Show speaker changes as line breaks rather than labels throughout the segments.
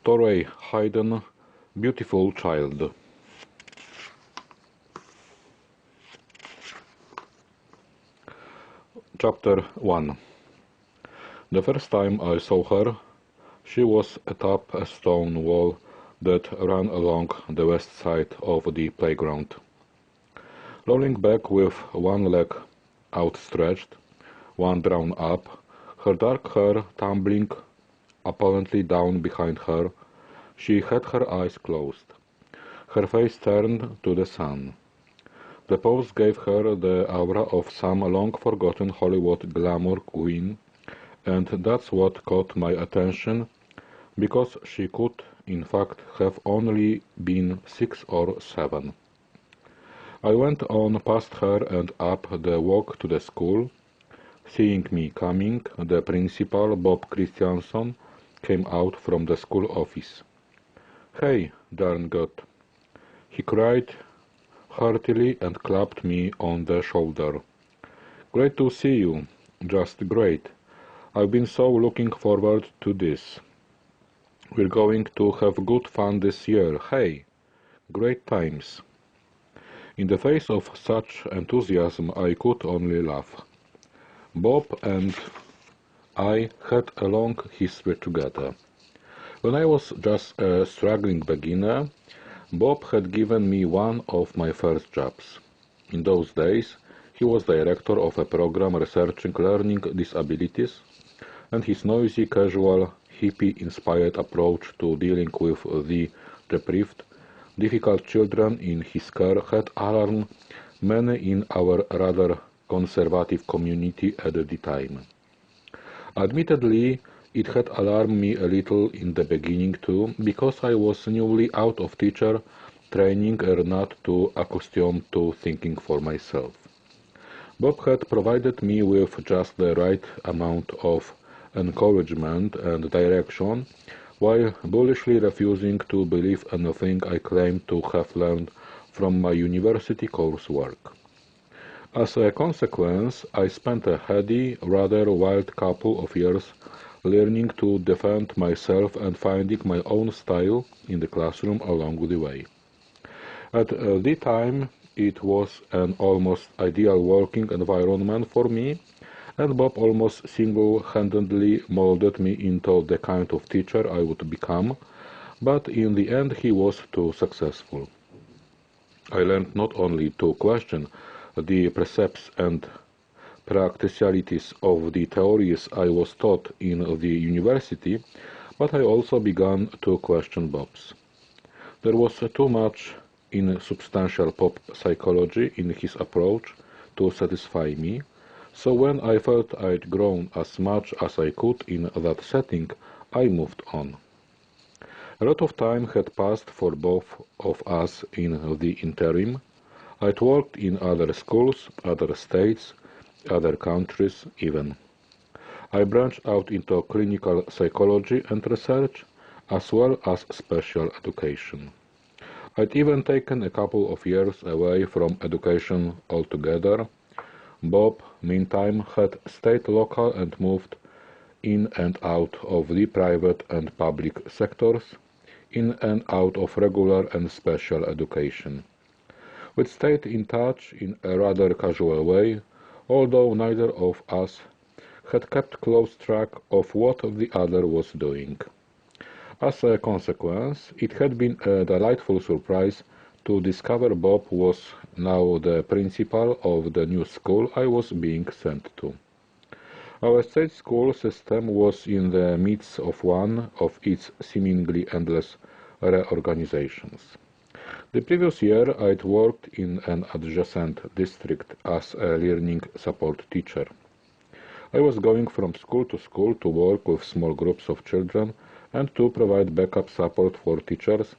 Torey Hayden, Beautiful Child. Chapter 1. The first time I saw her, she was atop a stone wall that ran along the west side of the playground. Lolling back with one leg outstretched, one drawn up, her dark hair tumbling apparently down behind her, she had her eyes closed, her face turned to the sun. The pose gave her the aura of some long-forgotten Hollywood glamour queen, and that's what caught my attention, because she could, in fact, have only been 6 or 7. I went on past her and up the walk to the school. Seeing me coming, the principal, Bob Christianson, came out from the school office. "Hey, darn good!" he cried heartily and clapped me on the shoulder. "Great to see you. Just great. I've been so looking forward to this. We're going to have good fun this year. Hey, great times." In the face of such enthusiasm, I could only laugh. Bob and I had a long history together. When I was just a struggling beginner, Bob had given me one of my first jobs. In those days, he was director of a program researching learning disabilities, and his noisy, casual, hippie-inspired approach to dealing with the deprived, difficult children in his care had alarmed many in our rather conservative community at the time. Admittedly, it had alarmed me a little in the beginning too, because I was newly out of teacher training and not too accustomed to thinking for myself. Bob had provided me with just the right amount of encouragement and direction, while bullishly refusing to believe anything I claimed to have learned from my university coursework. As a consequence, I spent a heady, rather wild couple of years learning to defend myself and finding my own style in the classroom along the way. At the time, it was an almost ideal working environment for me, and Bob almost single-handedly molded me into the kind of teacher I would become, but in the end he was too successful. I learned not only to question the precepts and practicalities of the theories I was taught in the university, but I also began to question Bob's. There was too much insubstantial pop psychology in his approach to satisfy me, so when I felt I'd grown as much as I could in that setting, I moved on. A lot of time had passed for both of us in the interim. I'd worked in other schools, other states, other countries even. I branched out into clinical psychology and research, as well as special education. I'd even taken a couple of years away from education altogether. Bob, meantime, had stayed local and moved in and out of the private and public sectors, in and out of regular and special education. We stayed in touch in a rather casual way, although neither of us had kept close track of what the other was doing. As a consequence, it had been a delightful surprise to discover Bob was now the principal of the new school I was being sent to. Our state school system was in the midst of one of its seemingly endless reorganizations. The previous year I'd worked in an adjacent district as a learning support teacher. I was going from school to work with small groups of children and to provide backup support for teachers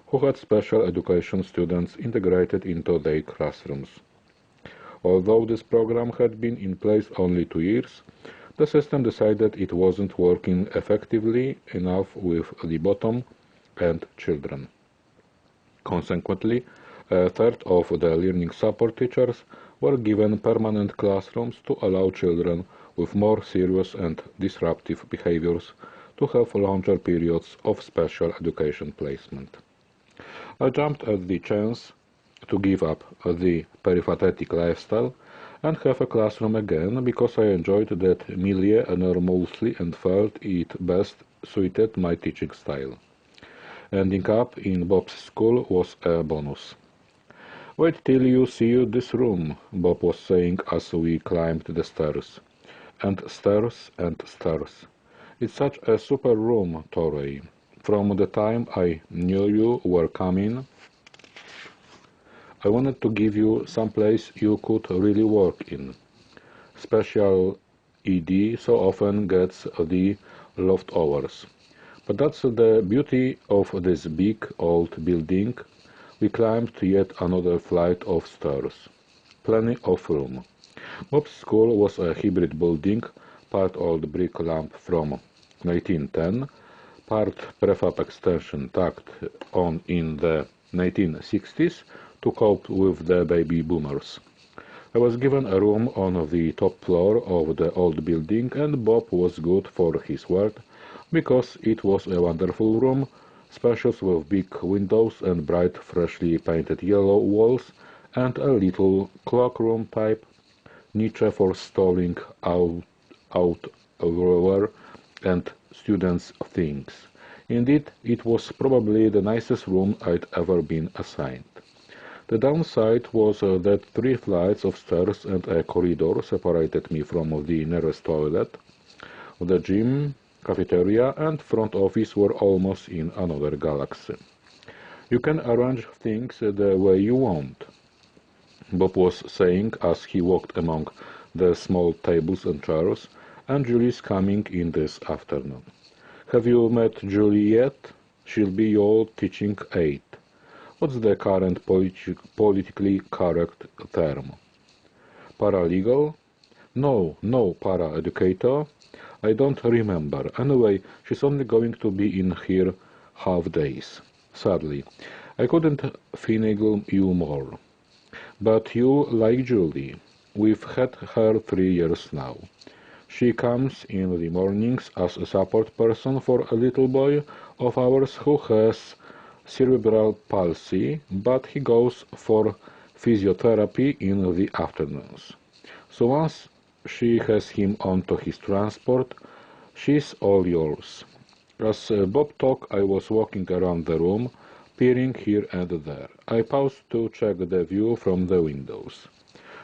who had special education students integrated into their classrooms. Although this program had been in place only 2 years, the system decided it wasn't working effectively enough with the bottom-end children. Consequently, a third of the learning support teachers were given permanent classrooms to allow children with more serious and disruptive behaviors to have longer periods of special education placement. I jumped at the chance to give up the peripatetic lifestyle and have a classroom again because I enjoyed that milieu enormously and felt it best suited my teaching style. Ending up in Bob's school was a bonus. "Wait till you see this room," Bob was saying as we climbed the stairs. And stairs and stairs. "It's such a super room, Torey. From the time I knew you were coming, I wanted to give you some place you could really work in. Special ed so often gets the leftovers. But that's the beauty of this big old building. We climbed yet another flight of stairs. Plenty of room. Bob's school was a hybrid building, part old brick lamp from 1910, part prefab extension tacked on in the 1960s to cope with the baby boomers. I was given a room on the top floor of the old building, and Bob was good for his word, because it was a wonderful room, spacious with big windows and bright, freshly painted yellow walls, and a little cloakroom type niche for storing outerwear and students' things. Indeed, it was probably the nicest room I'd ever been assigned. The downside was that 3 flights of stairs and a corridor separated me from the nearest toilet. The gym, cafeteria, and front office were almost in another galaxy. "You can arrange things the way you want," Bob was saying as he walked among the small tables and chairs, "and Julie's coming in this afternoon. Have you met Julie yet? She'll be your teaching aide. What's the current politically correct term? Paralegal? No, para-educator? I don't remember. Anyway, she's only going to be in here half days. Sadly, I couldn't finagle you more. But you like Julie. We've had her 3 years now. She comes in the mornings as a support person for a little boy of ours who has cerebral palsy, but he goes for physiotherapy in the afternoons. So once she has him onto his transport, she's all yours." As Bob talked, I was walking around the room, peering here and there. I paused to check the view from the windows.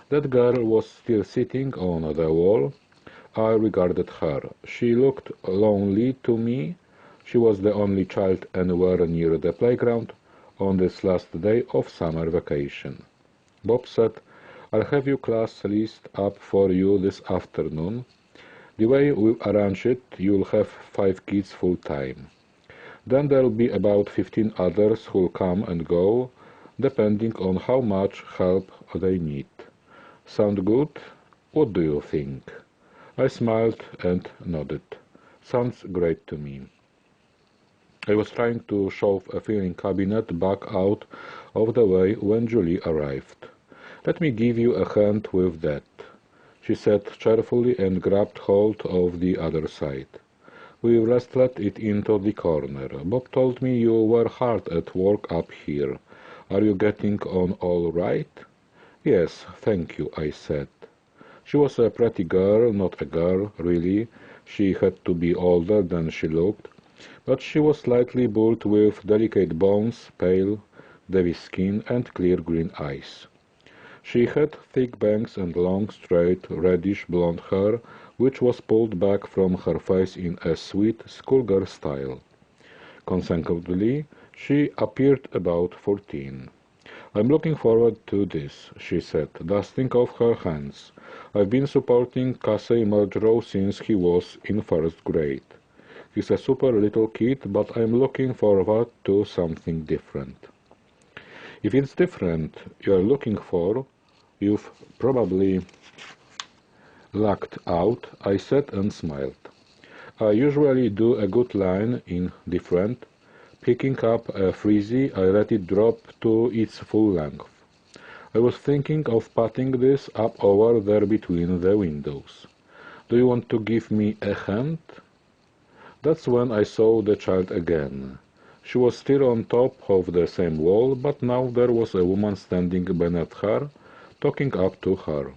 That girl was still sitting on the wall. I regarded her. She looked lonely to me. She was the only child anywhere near the playground on this last day of summer vacation. Bob said, "I'll have your class list up for you this afternoon. The way we arrange it, you'll have 5 kids full time. Then there'll be about 15 others who'll come and go, depending on how much help they need. Sound good? What do you think?" I smiled and nodded. "Sounds great to me." I was trying to shove a filing cabinet back out of the way when Julie arrived. "Let me give you a hand with that," she said cheerfully and grabbed hold of the other side. We wrestled it into the corner. "Bob told me you were hard at work up here. Are you getting on all right?" "Yes, thank you," I said. She was a pretty girl, not a girl, really. She had to be older than she looked, but she was slightly built with delicate bones, pale, dewy skin, and clear green eyes. She had thick bangs and long, straight, reddish blonde hair, which was pulled back from her face in a sweet, schoolgirl style. Consequently, she appeared about 14. "I'm looking forward to this," she said, dusting off her hands. "I've been supporting Casey Muldrow since he was in 1st grade. He's a super little kid, but I'm looking forward to something different." "If it's different you're looking for, you've probably lucked out," I said and smiled. I usually do a good line in different. Picking up a frizzy, I let it drop to its full length. I was thinking of putting this up over there between the windows. "Do you want to give me a hand?" That's when I saw the child again. She was still on top of the same wall, but now there was a woman standing beneath her, talking up to her.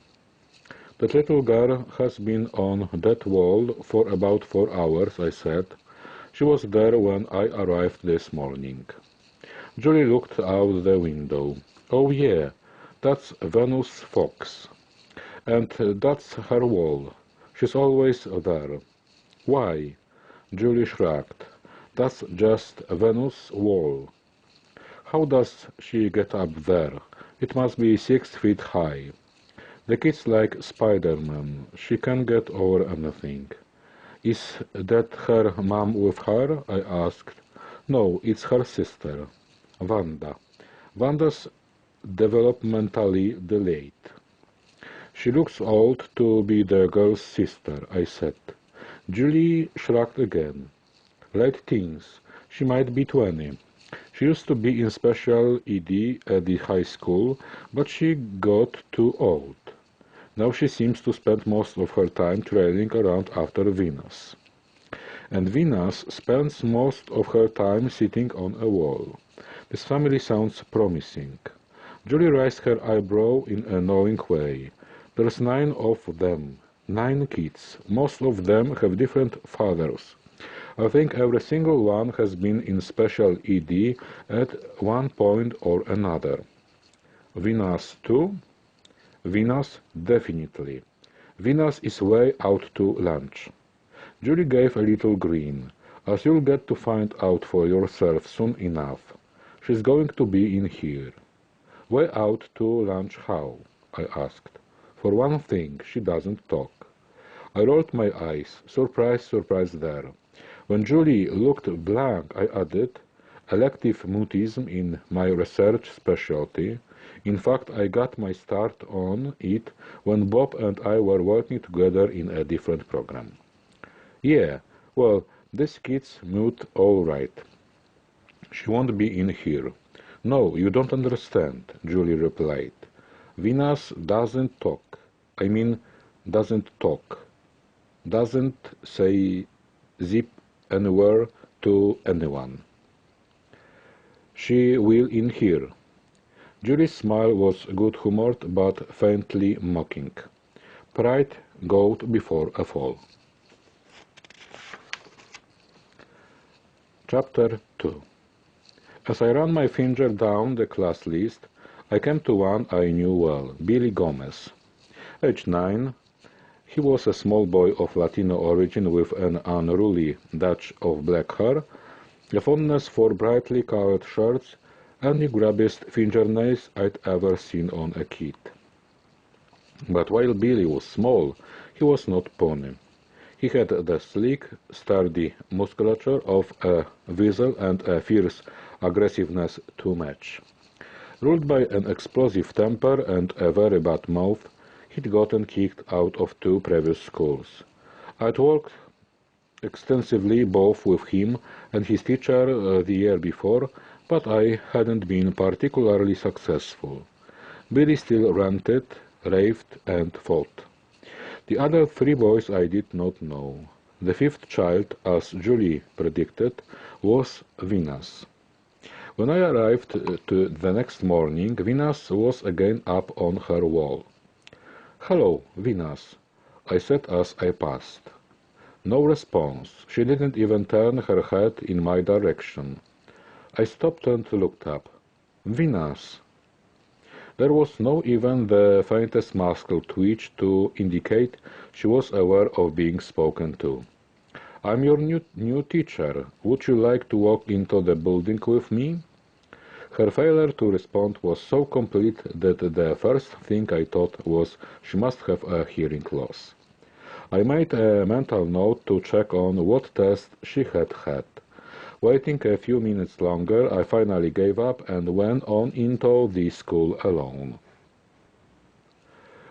"That little girl has been on that wall for about 4 hours," I said. "She was there when I arrived this morning." Julie looked out the window. "Oh yeah, that's Venus Fox. And that's her wall. She's always there." "Why?" Julie shrugged. "That's just Venus' wall." "How does she get up there? It must be 6 feet high." "The kid's like Spider-Man. She can get over anything." "Is that her mom with her?" I asked. "No, it's her sister, Wanda. Wanda's developmentally delayed." "She looks old to be the girl's sister," I said. Julie shrugged again. "Late teens. She might be 20. She used to be in special ed at the high school, but she got too old. Now she seems to spend most of her time trailing around after Venus. And Venus spends most of her time sitting on a wall. This family sounds promising." Julie raised her eyebrow in a knowing way. "There's 9 of them. 9 kids. Most of them have different fathers. I think every single one has been in special ed at one point or another." "Venus too?" "Venus, definitely. Venus is way out to lunch." Julie gave a little grin. "As you'll get to find out for yourself soon enough. She's going to be in here." "Way out to lunch how?" I asked. "For one thing, she doesn't talk." I rolled my eyes. Surprise, surprise there. When Julie looked blank, I added, "Elective mutism in my research specialty. In fact, I got my start on it when Bob and I were working together in a different program." "Yeah, well, this kid's mute all right. She won't be in here." "No, you don't understand," Julie replied. "Venus doesn't talk. I mean, doesn't talk. Doesn't say zip anywhere to anyone. She will in here." Julie's smile was good-humored but faintly mocking. Pride goes before a fall. Chapter 2. As I ran my finger down the class list, I came to one I knew well, Billy Gomez. Age 9, he was a small boy of Latino origin with an unruly dash of black hair, a fondness for brightly colored shirts, and the grubbiest fingernails I'd ever seen on a kid. But while Billy was small, he was not puny. He had the sleek, sturdy musculature of a weasel and a fierce aggressiveness to match. Ruled by an explosive temper and a very bad mouth, he'd gotten kicked out of 2 previous schools. I'd worked extensively both with him and his teacher the year before, but I hadn't been particularly successful. Billy still ranted, raved, and fought. The other 3 boys I did not know. The 5th child, as Julie predicted, was Venus. When I arrived the next morning, Venus was again up on her wall. "Hello, Venus," I said as I passed. No response. She didn't even turn her head in my direction. I stopped and looked up. "Venus." There was no even the faintest muscle twitch to indicate she was aware of being spoken to. "I'm your new teacher. Would you like to walk into the building with me?" Her failure to respond was so complete that the first thing I thought was she must have a hearing loss. I made a mental note to check on what test she had had. Waiting a few minutes longer, I finally gave up and went on into the school alone.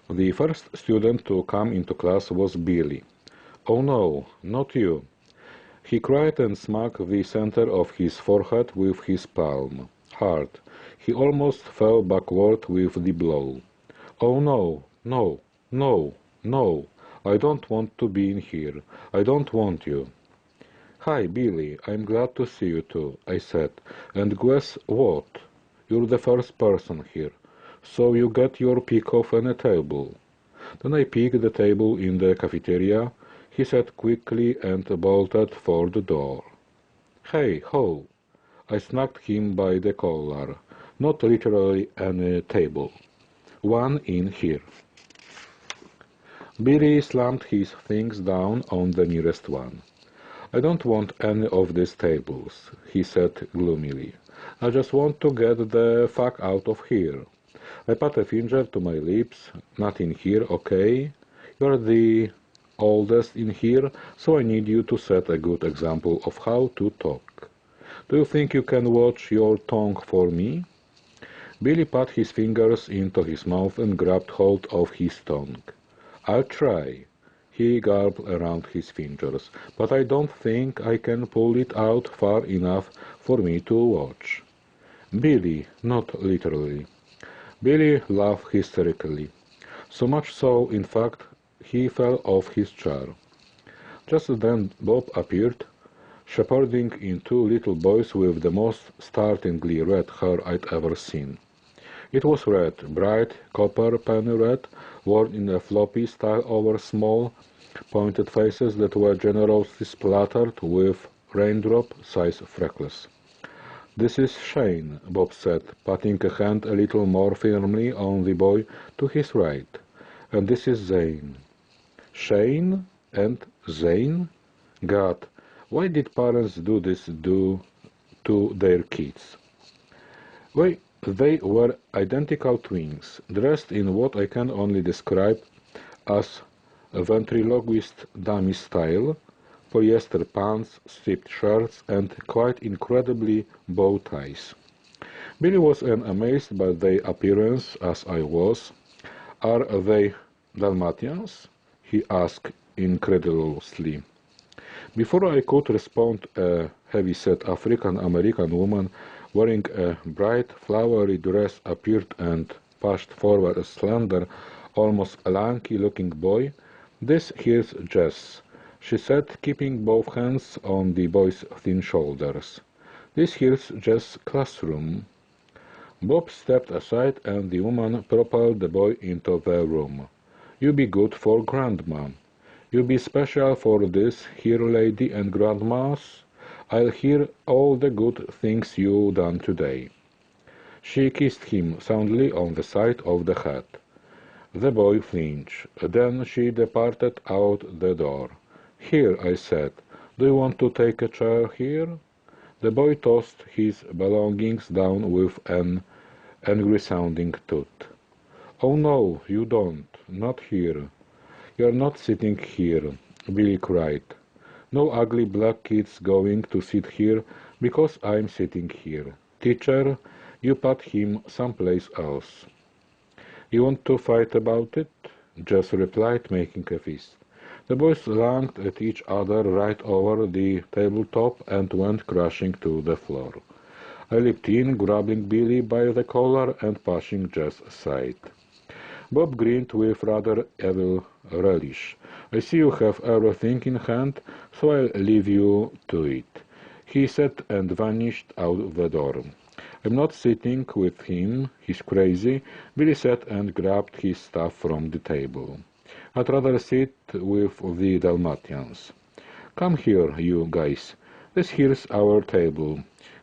The first student to come into class was Billy. "Oh no, not you." He cried and smacked the center of his forehead with his palm. Hard. He almost fell backward with the blow. "Oh no, no, no, no. I don't want to be in here. I don't want you." "Hi, Billy, I'm glad to see you too," I said. "And guess what? You're the first person here, so you get your pick of any table." Then I picked the table in the cafeteria, he said quickly, and bolted for the door. "Hey, ho!" I snagged him by the collar. "Not literally any table. One in here." Billy slammed his things down on the nearest one. "I don't want any of these tables," he said gloomily. "I just want to get the fuck out of here." I put a finger to my lips. "Not in here, okay? You're the oldest in here, so I need you to set a good example of how to talk. Do you think you can watch your tongue for me?" Billy put his fingers into his mouth and grabbed hold of his tongue. "I'll try." He garbed around his fingers, "but I don't think I can pull it out far enough for me to watch." "Billy, not literally." Billy laughed hysterically. So much so, in fact, he fell off his chair. Just then Bob appeared, shepherding in two little boys with the most startlingly red hair I'd ever seen. It was red, bright copper penny red, worn in a floppy style over small, pointed faces that were generously splattered with raindrop-sized freckles. "This is Shane," Bob said, patting a hand a little more firmly on the boy to his right. "And this is Zane." Shane and Zane? God, why did parents do this to their kids? They were identical twins, dressed in what I can only describe as a ventriloquist dummy style, polyester pants, striped shirts, and quite incredibly bow ties. Billy was as amazed by their appearance as I was. "Are they Dalmatians?" he asked incredulously. Before I could respond, a heavy-set African-American woman wearing a bright, flowery dress appeared and pushed forward a slender, almost lanky-looking boy. "This here's Jess," she said, keeping both hands on the boy's thin shoulders. "This here's Jess' classroom." Bob stepped aside and the woman propelled the boy into the room. "You be good for Grandma. You be special for this here lady and Grandma's. I'll hear all the good things you done today." She kissed him soundly on the side of the head. The boy flinched. Then she departed out the door. "Here," I said. "Do you want to take a chair here?" The boy tossed his belongings down with an angry-sounding toot. "Oh no, you don't. Not here. You're not sitting here," Billy cried. "No ugly black kid's going to sit here because I'm sitting here. Teacher, you put him someplace else." "You want to fight about it?" Jess replied, making a fist. The boys lunged at each other right over the tabletop and went crashing to the floor. I leaped in, grabbing Billy by the collar and pushing Jess aside. Bob grinned with rather evil relish. "I see you have everything in hand, so I'll leave you to it," he said and vanished out the door. "I'm not sitting with him, he's crazy," Billy said and grabbed his stuff from the table. "I'd rather sit with the Dalmatians. Come here, you guys. This here's our table.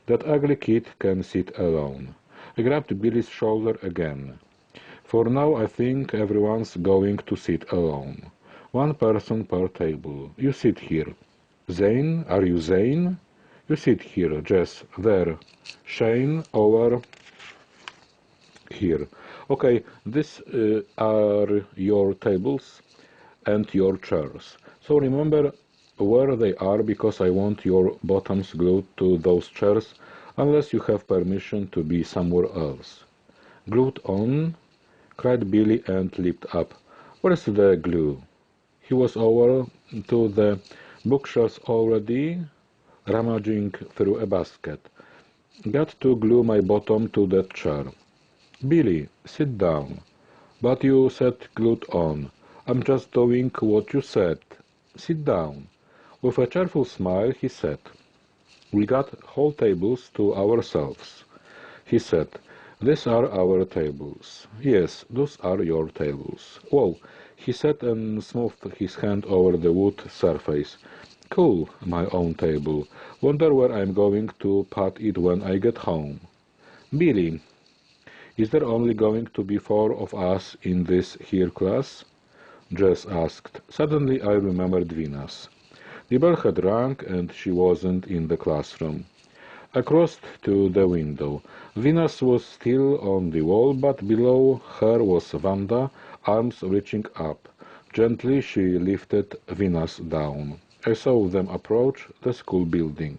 That ugly kid can sit alone." I grabbed Billy's shoulder again. "For now I think everyone's going to sit alone. One person per table. You sit here. Zane, are you Zane? You sit here. Jess, there. Shane, over here. Okay, these are your tables and your chairs. So remember where they are because I want your bottoms glued to those chairs unless you have permission to be somewhere else." "Glued on?" cried Billy and leaped up. "Where's the glue?" He was over to the bookshelves already, rummaging through a basket. "Got to glue my bottom to that chair." "Billy, sit down." "But you said glued on." "I'm just doing what you said. Sit down." With a cheerful smile, he said, "We got whole tables to ourselves." He said, "These are our tables." "Yes, those are your tables." "Whoa," he said and smoothed his hand over the wood surface. "Cool, my own table. Wonder where I'm going to put it when I get home." "Billy, is there only going to be 4 of us in this here class?" Jess asked. Suddenly I remembered Venus. The bell had rung and she wasn't in the classroom. I crossed to the window. Venus was still on the wall, but below her was Wanda, arms reaching up. Gently she lifted Venus down. I saw them approach the school building.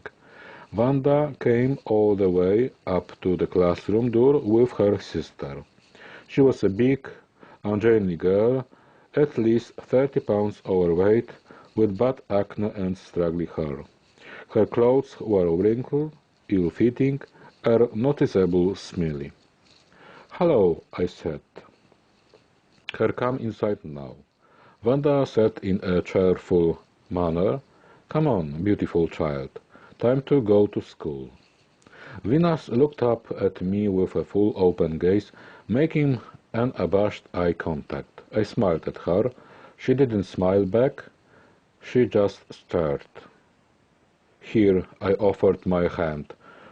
Wanda came all the way up to the classroom door with her sister. She was a big, ungainly girl, at least 30 pounds overweight, with bad acne and straggly hair. Her clothes were wrinkled, ill-fitting, and noticeably smelly. "Hello," I said. "Her come inside now." Wanda said in a cheerful manner, "Come on, beautiful child. Time to go to school." Venus looked up at me with a full open gaze, making unabashed eye contact. I smiled at her. She didn't smile back. She just stared. "Here," I offered my hand.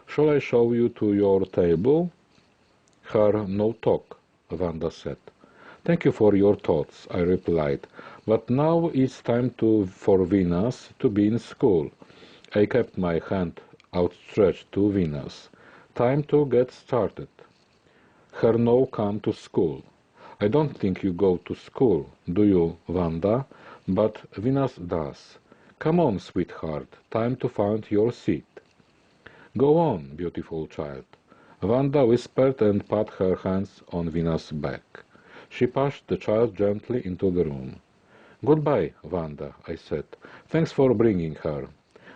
"Shall I show you to your table?" "Her no talk," Wanda said. "Thank you for your thoughts," I replied. "But now it's time for Venus to be in school." I kept my hand outstretched to Venus. "Time to get started." "Her no come to school." "I don't think you go to school, do you, Wanda?" "But Venus does." "Come on, sweetheart, time to find your seat." "Go on, beautiful child." Wanda whispered and put her hands on Venus' back. She pushed the child gently into the room. "Goodbye, Wanda," I said. "Thanks for bringing her.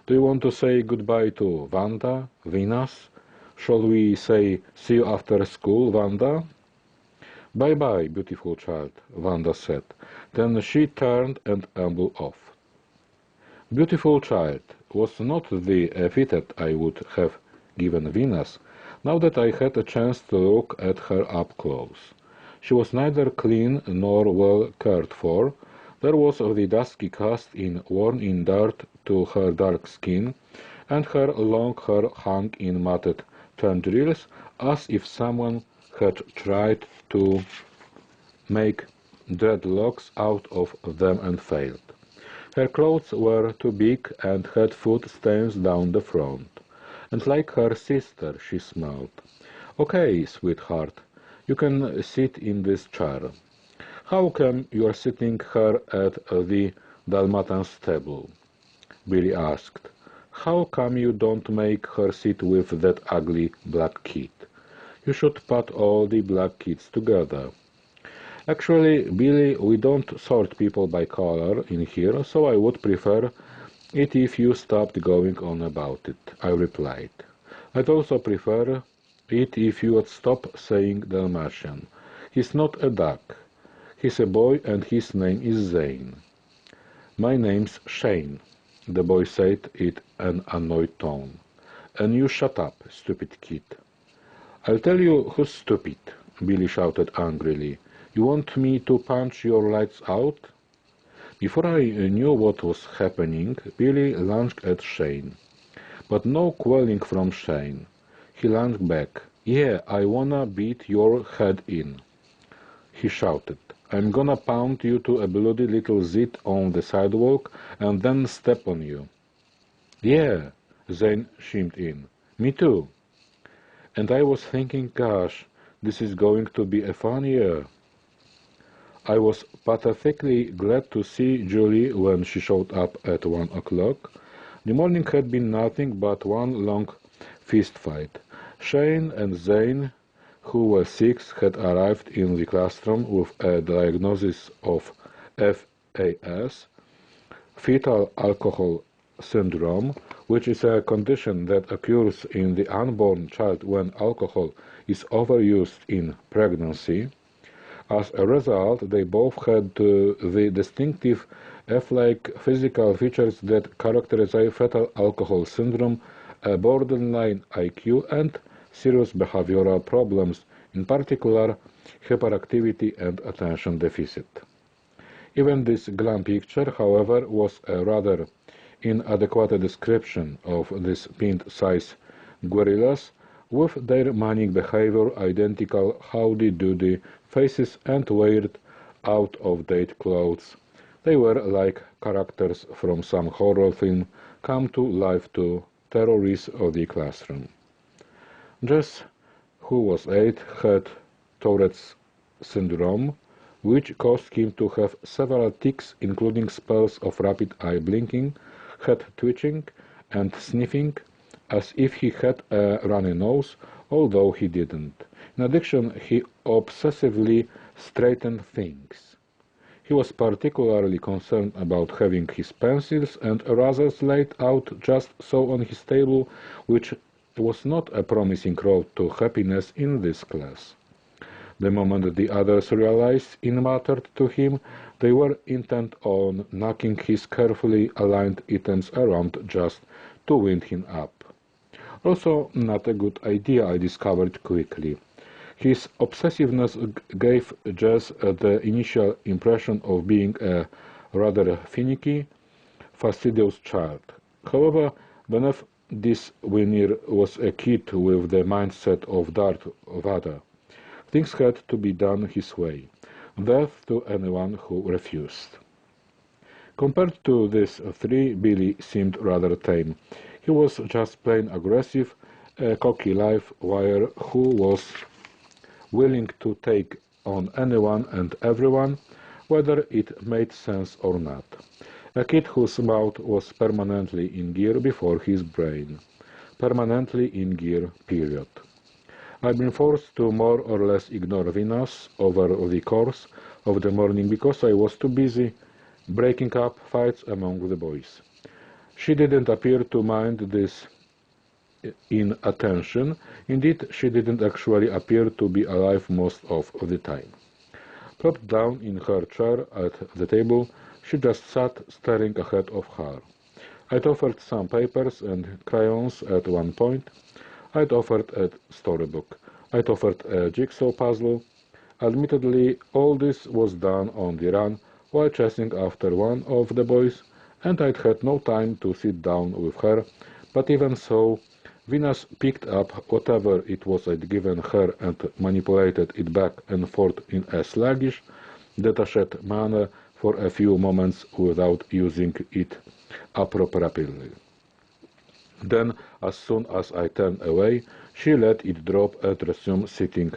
Do you want to say goodbye to Wanda, Venus? Shall we say, see you after school, Wanda?" "Bye-bye, beautiful child," Wanda said. Then she turned and ambled off. "Beautiful child" was not the epithet I would have given Venus, now that I had a chance to look at her up close. She was neither clean nor well cared for. There was the dusky cast-in worn-in dirt to her dark skin, and her long hair hung in matted tendrils, as if someone had tried to make dreadlocks out of them and failed. Her clothes were too big and had foot stains down the front. And like her sister, she smiled. "Okay, sweetheart, you can sit in this chair." "How come you are sitting here at the Dalmatan's table?" Billy asked. "How come you don't make her sit with that ugly black kid? You should put all the black kids together." "Actually, Billy, we don't sort people by color in here, so I would prefer it if you stopped going on about it," I replied. "I'd also prefer it if you would stop saying Dalmatian. He's not a duck. He's a boy and his name is Zane." "My name's Shane," the boy said in an annoyed tone. "And you shut up, stupid kid." "I'll tell you who's stupid," Billy shouted angrily. "You want me to punch your lights out?" Before I knew what was happening, Billy lunged at Shane. But no quelling from Shane. He lunged back. "Yeah, I wanna beat your head in," he shouted. "I'm gonna pound you to a bloody little zit on the sidewalk and then step on you." "Yeah," Zane chimed in. "Me too." And I was thinking, gosh, this is going to be a fun year. I was pathetically glad to see Julie when she showed up at 1 o'clock. The morning had been nothing but one long fistfight. Shane and Zane, who were 6, had arrived in the classroom with a diagnosis of FAS, fetal alcohol syndrome, which is a condition that occurs in the unborn child when alcohol is overused in pregnancy. As a result, they both had the distinctive F-like physical features that characterize fetal alcohol syndrome, a borderline IQ, and serious behavioral problems, in particular hyperactivity and attention deficit. Even this glam picture, however, was a rather inadequate description of these pint-sized gorillas, with their manic behavior, identical howdy-doody faces, and weird, out-of-date clothes. They were like characters from some horror film come to life to terrorize the classroom. Jess, who was 8, had Tourette's syndrome, which caused him to have several tics, including spells of rapid eye blinking, head twitching, and sniffing, as if he had a runny nose, although he didn't. In addition, he obsessively straightened things. He was particularly concerned about having his pencils and erasers laid out just so on his table, which was not a promising road to happiness in this class. The moment the others realized it mattered to him, they were intent on knocking his carefully aligned items around just to wind him up. Also, not a good idea, I discovered quickly. His obsessiveness gave Jess the initial impression of being a rather finicky, fastidious child. However, beneath this veneer was a kid with the mindset of Darth Vader. Things had to be done his way. Death to anyone who refused. Compared to these three, Billy seemed rather tame. He was just plain aggressive, a cocky live wire who was willing to take on anyone and everyone, whether it made sense or not. A kid whose mouth was permanently in gear before his brain. Permanently in gear, period. I've been forced to more or less ignore Venus over the course of the morning because I was too busy breaking up fights among the boys. She didn't appear to mind this inattention. Indeed, she didn't actually appear to be alive most of the time. Propped down in her chair at the table, she just sat staring ahead of her. I'd offered some papers and crayons at one point. I'd offered a storybook. I'd offered a jigsaw puzzle. Admittedly, all this was done on the run while chasing after one of the boys, and I'd had no time to sit down with her, but even so, Venus picked up whatever it was I'd given her and manipulated it back and forth in a sluggish, detached manner for a few moments without using it appropriately. Then, as soon as I turned away, she let it drop and resumed sitting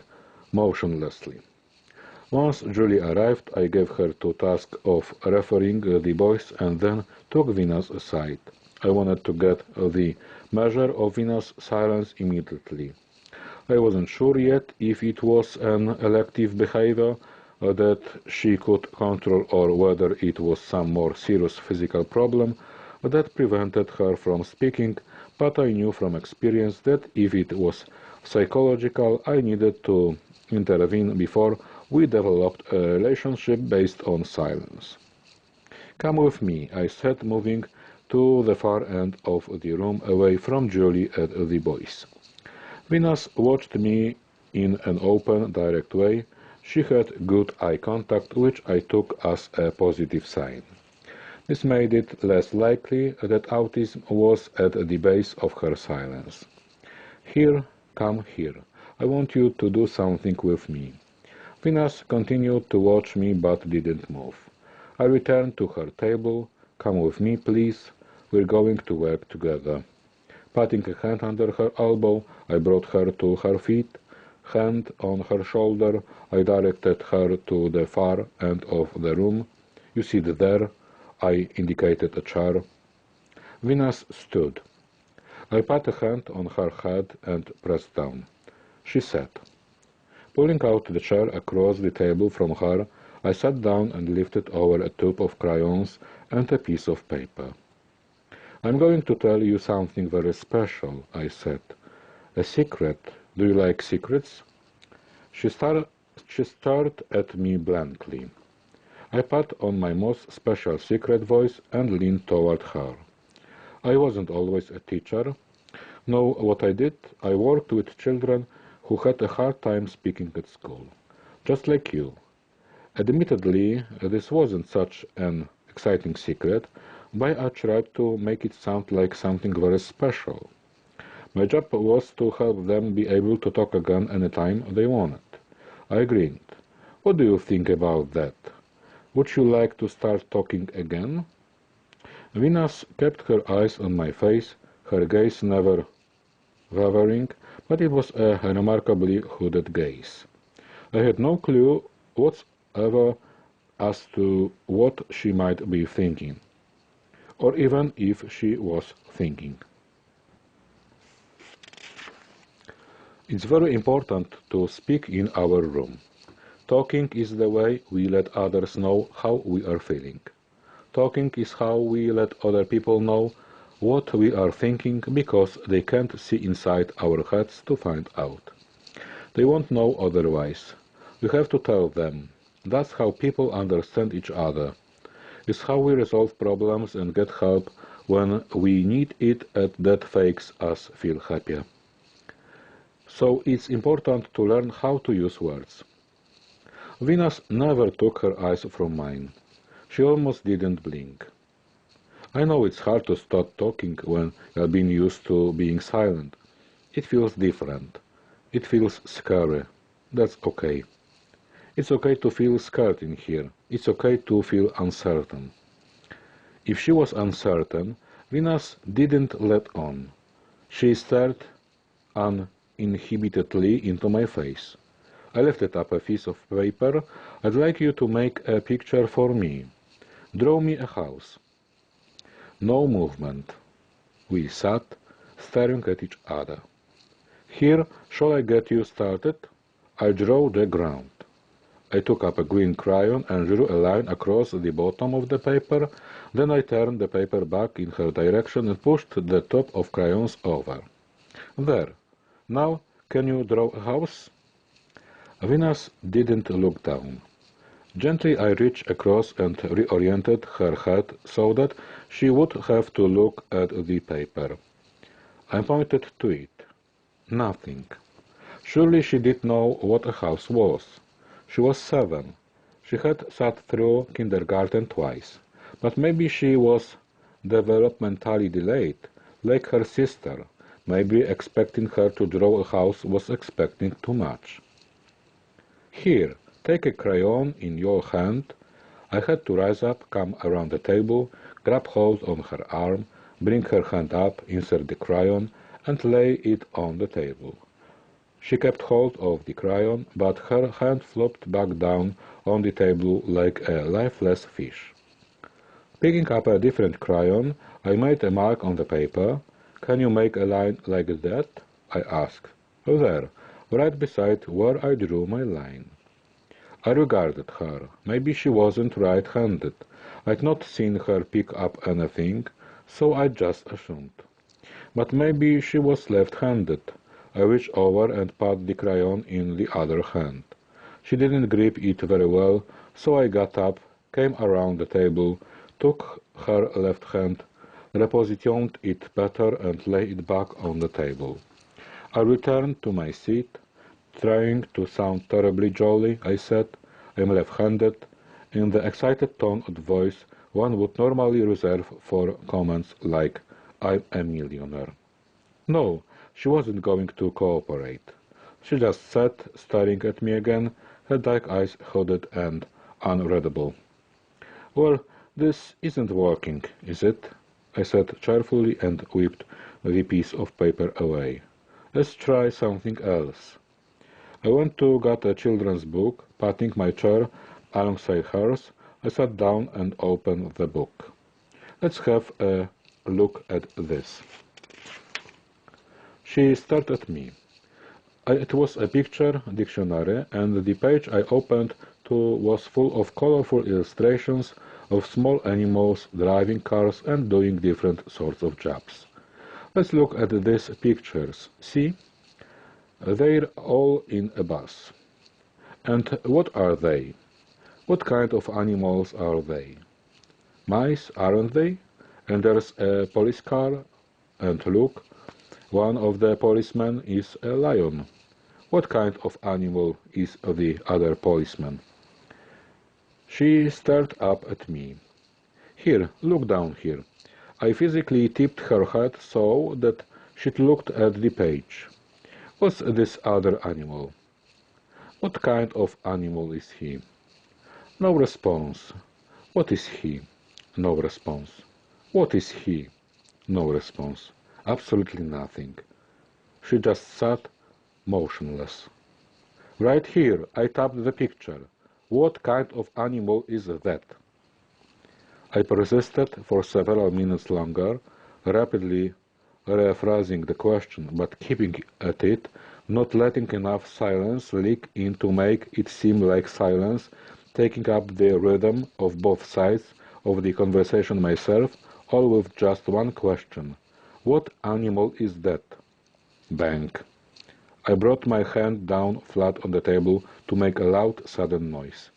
motionlessly. Once Julie arrived, I gave her the task of referring the boys and then took Venus aside. I wanted to get the measure of Venus' silence immediately. I wasn't sure yet if it was an elective behavior that she could control or whether it was some more serious physical problem that prevented her from speaking, but I knew from experience that if it was psychological, I needed to intervene before we developed a relationship based on silence. Come with me, I said, moving to the far end of the room away from Julie and the boys. Venus watched me in an open, direct way. She had good eye contact, which I took as a positive sign. This made it less likely that autism was at the base of her silence. Here, come here. I want you to do something with me. Venus continued to watch me but didn't move. I returned to her table. Come with me, please. We're going to work together. Putting a hand under her elbow, I brought her to her feet. Hand on her shoulder, I directed her to the far end of the room. You sit there. I indicated a chair. Venus stood. I put a hand on her head and pressed down. She sat. Pulling out the chair across the table from her, I sat down and lifted over a tube of crayons and a piece of paper. I'm going to tell you something very special, I said. A secret. Do you like secrets? She stared at me blankly. I put on my most special secret voice and leaned toward her. I wasn't always a teacher. Know what I did? I worked with children who had a hard time speaking at school. Just like you. Admittedly, this wasn't such an exciting secret, but I tried to make it sound like something very special. My job was to help them be able to talk again anytime they wanted. I grinned. What do you think about that? Would you like to start talking again? Venus kept her eyes on my face, her gaze never wavering, but it was a remarkably hooded gaze. I had no clue whatsoever as to what she might be thinking, or even if she was thinking. It's very important to speak in our room. Talking is the way we let others know how we are feeling. Talking is how we let other people know what we are thinking because they can't see inside our heads to find out. They won't know otherwise. We have to tell them. That's how people understand each other. It's how we resolve problems and get help when we need it, and that makes us feel happier. So it's important to learn how to use words. Venus never took her eyes from mine. She almost didn't blink. I know it's hard to start talking when you've been used to being silent. It feels different. It feels scary. That's okay. It's okay to feel scared in here. It's okay to feel uncertain. If she was uncertain, Venus didn't let on. She stared uninhibitedly into my face. I lifted up a piece of paper. I'd like you to make a picture for me. Draw me a house. No movement. We sat, staring at each other. Here, shall I get you started? I drew the ground. I took up a green crayon and drew a line across the bottom of the paper. Then I turned the paper back in her direction and pushed the top of crayons over. There. Now, can you draw a house? Venus didn't look down. Gently I reached across and reoriented her head so that she would have to look at the paper. I pointed to it. Nothing. Surely she did know what a house was. She was 7. She had sat through kindergarten twice. But maybe she was developmentally delayed, like her sister. Maybe expecting her to draw a house was expecting too much. Here, take a crayon in your hand. I had to rise up, come around the table, grab hold on her arm, bring her hand up, insert the crayon, and lay it on the table. She kept hold of the crayon, but her hand flopped back down on the table like a lifeless fish. Picking up a different crayon, I made a mark on the paper. Can you make a line like that? I asked. There, right beside where I drew my line. I regarded her. Maybe she wasn't right-handed. I'd not seen her pick up anything, so I just assumed. But maybe she was left-handed. I reached over and pat the crayon in the other hand. She didn't grip it very well, so I got up, came around the table, took her left hand, repositioned it better and laid it back on the table. I returned to my seat. Trying to sound terribly jolly, I said, I'm left-handed, in the excited tone of voice one would normally reserve for comments like, I'm a millionaire. No, she wasn't going to cooperate. She just sat, staring at me again, her dark eyes hooded and unreadable. Well, this isn't working, is it? I said cheerfully and whipped the piece of paper away. Let's try something else. I went to get a children's book. Patting my chair alongside hers, I sat down and opened the book. Let's have a look at this. She stared at me. It was a picture dictionary, and the page I opened to was full of colorful illustrations of small animals driving cars and doing different sorts of jobs. Let's look at these pictures. See? They're all in a bus. And what are they? What kind of animals are they? Mice, aren't they? And there's a police car, and look, one of the policemen is a lion. What kind of animal is the other policeman? She stared up at me. Here, look down here. I physically tipped her head so that she looked at the page. What's this other animal? What kind of animal is he? No response. What is he? No response. What is he? No response. Absolutely nothing. She just sat motionless. Right here, I tapped the picture. What kind of animal is that? I persisted for several minutes longer, rapidly rephrasing the question, but keeping at it, not letting enough silence leak in to make it seem like silence, taking up the rhythm of both sides of the conversation myself, all with just one question. What animal is that? Bang. I brought my hand down flat on the table to make a loud, sudden noise.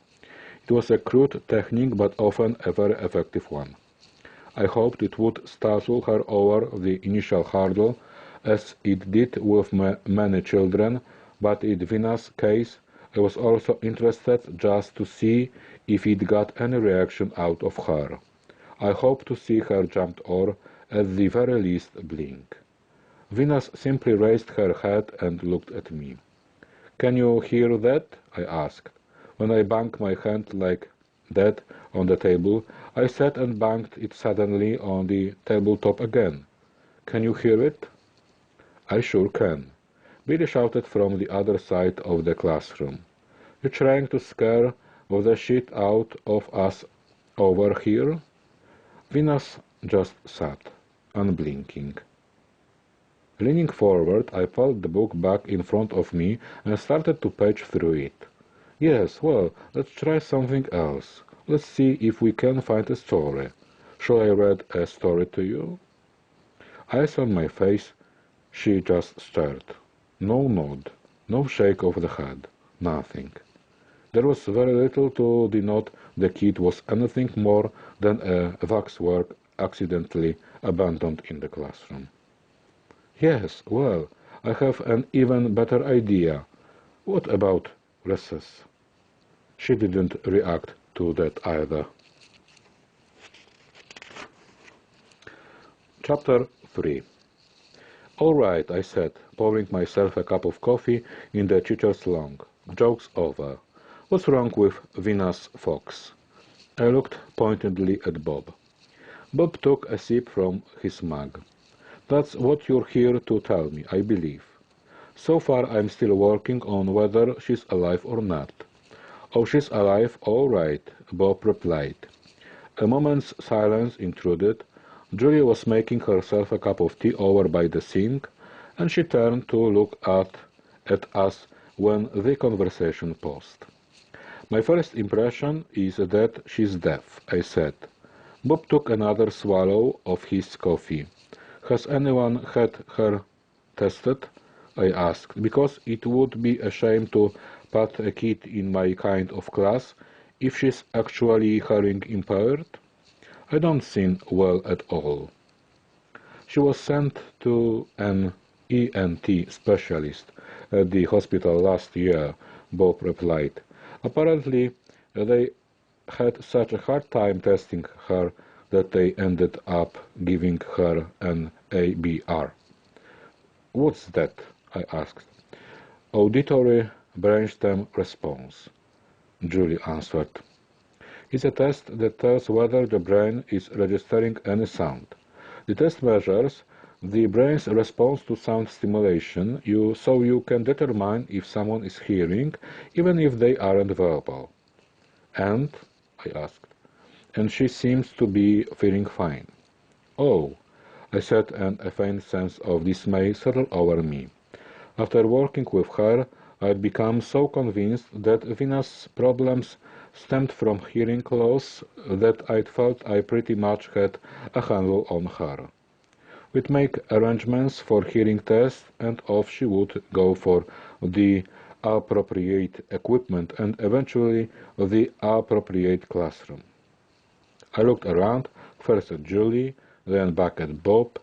It was a crude technique, but often a very effective one. I hoped it would startle her over the initial hurdle, as it did with many children, but in Vina's case, I was also interested just to see if it got any reaction out of her. I hoped to see her jump or, at the very least, blink. Venus simply raised her head and looked at me. "Can you hear that?" I asked. When I banged my hand like that on the table, I sat and banged it suddenly on the tabletop again. "Can you hear it?" "I sure can," Billy shouted from the other side of the classroom. "You trying to scare the shit out of us over here?" Venus just sat, unblinking. Leaning forward, I pulled the book back in front of me and started to page through it. "Yes, well, let's try something else. Let's see if we can find a story. Shall I read a story to you?" Eyes on my face, she just stared. No nod, no shake of the head, nothing. There was very little to denote the kid was anything more than a waxwork accidentally abandoned in the classroom. "Yes, well, I have an even better idea. What about recess?" She didn't react to that either. Chapter 3. "All right," I said, pouring myself a cup of coffee in the teacher's lounge. "Joke's over. What's wrong with Venus Fox?" I looked pointedly at Bob. Bob took a sip from his mug. "That's what you're here to tell me, I believe. So far I'm still working on whether she's alive or not." "Oh, she's alive, all right," Bob replied. A moment's silence intruded. Julia was making herself a cup of tea over by the sink, and she turned to look at us when the conversation paused. "My first impression is that she's deaf," I said. Bob took another swallow of his coffee. "Has anyone had her tested?" I asked, because it would be a shame to put a kid in my kind of class if she's actually hearing impaired. "I don't seem well at all." "She was sent to an ENT specialist at the hospital last year," Bob replied. "Apparently, they had such a hard time testing her that they ended up giving her an ABR. "What's that?" I asked. "Auditory brainstem response," Julie answered. "It's a test that tells whether the brain is registering any sound. The test measures the brain's response to sound stimulation, so you can determine if someone is hearing, even if they aren't verbal." "And?" I asked. "And she seems to be feeling fine." "Oh," I said, and a faint sense of dismay settled over me. After working with her, I'd become so convinced that Venus' problems stemmed from hearing loss that I felt I pretty much had a handle on her. We'd make arrangements for hearing tests, and off she would go for the appropriate equipment and eventually the appropriate classroom. I looked around, first at Julie, then back at Bob.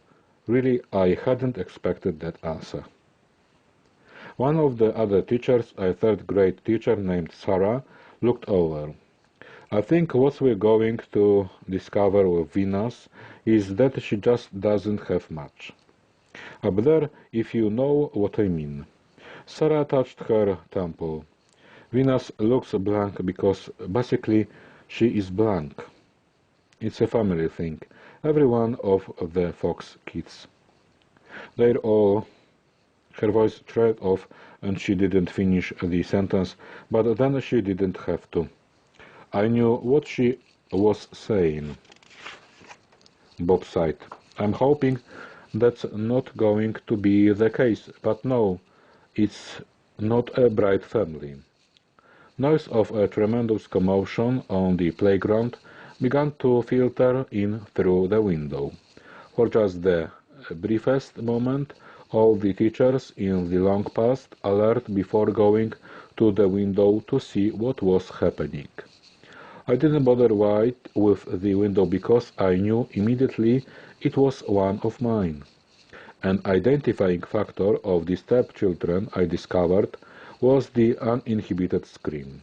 Really, I hadn't expected that answer. One of the other teachers, a third-grade teacher named Sarah, looked over. I think what we're going to discover with Venus is that she just doesn't have much. Up there, if you know what I mean. Sarah touched her temple. Venus looks blank because basically she is blank. It's a family thing. Every one of the Fox kids. They're all... Her voice trailed off and she didn't finish the sentence, but then she didn't have to. I knew what she was saying. Bob sighed. I'm hoping that's not going to be the case, but no, it's not a bright family. Noise of a tremendous commotion on the playground began to filter in through the window. For just the briefest moment, all the teachers in the long past alert before going to the window to see what was happening. I didn't bother with the window because I knew immediately it was one of mine. An identifying factor of the stepchildren, I discovered, was the uninhibited scream.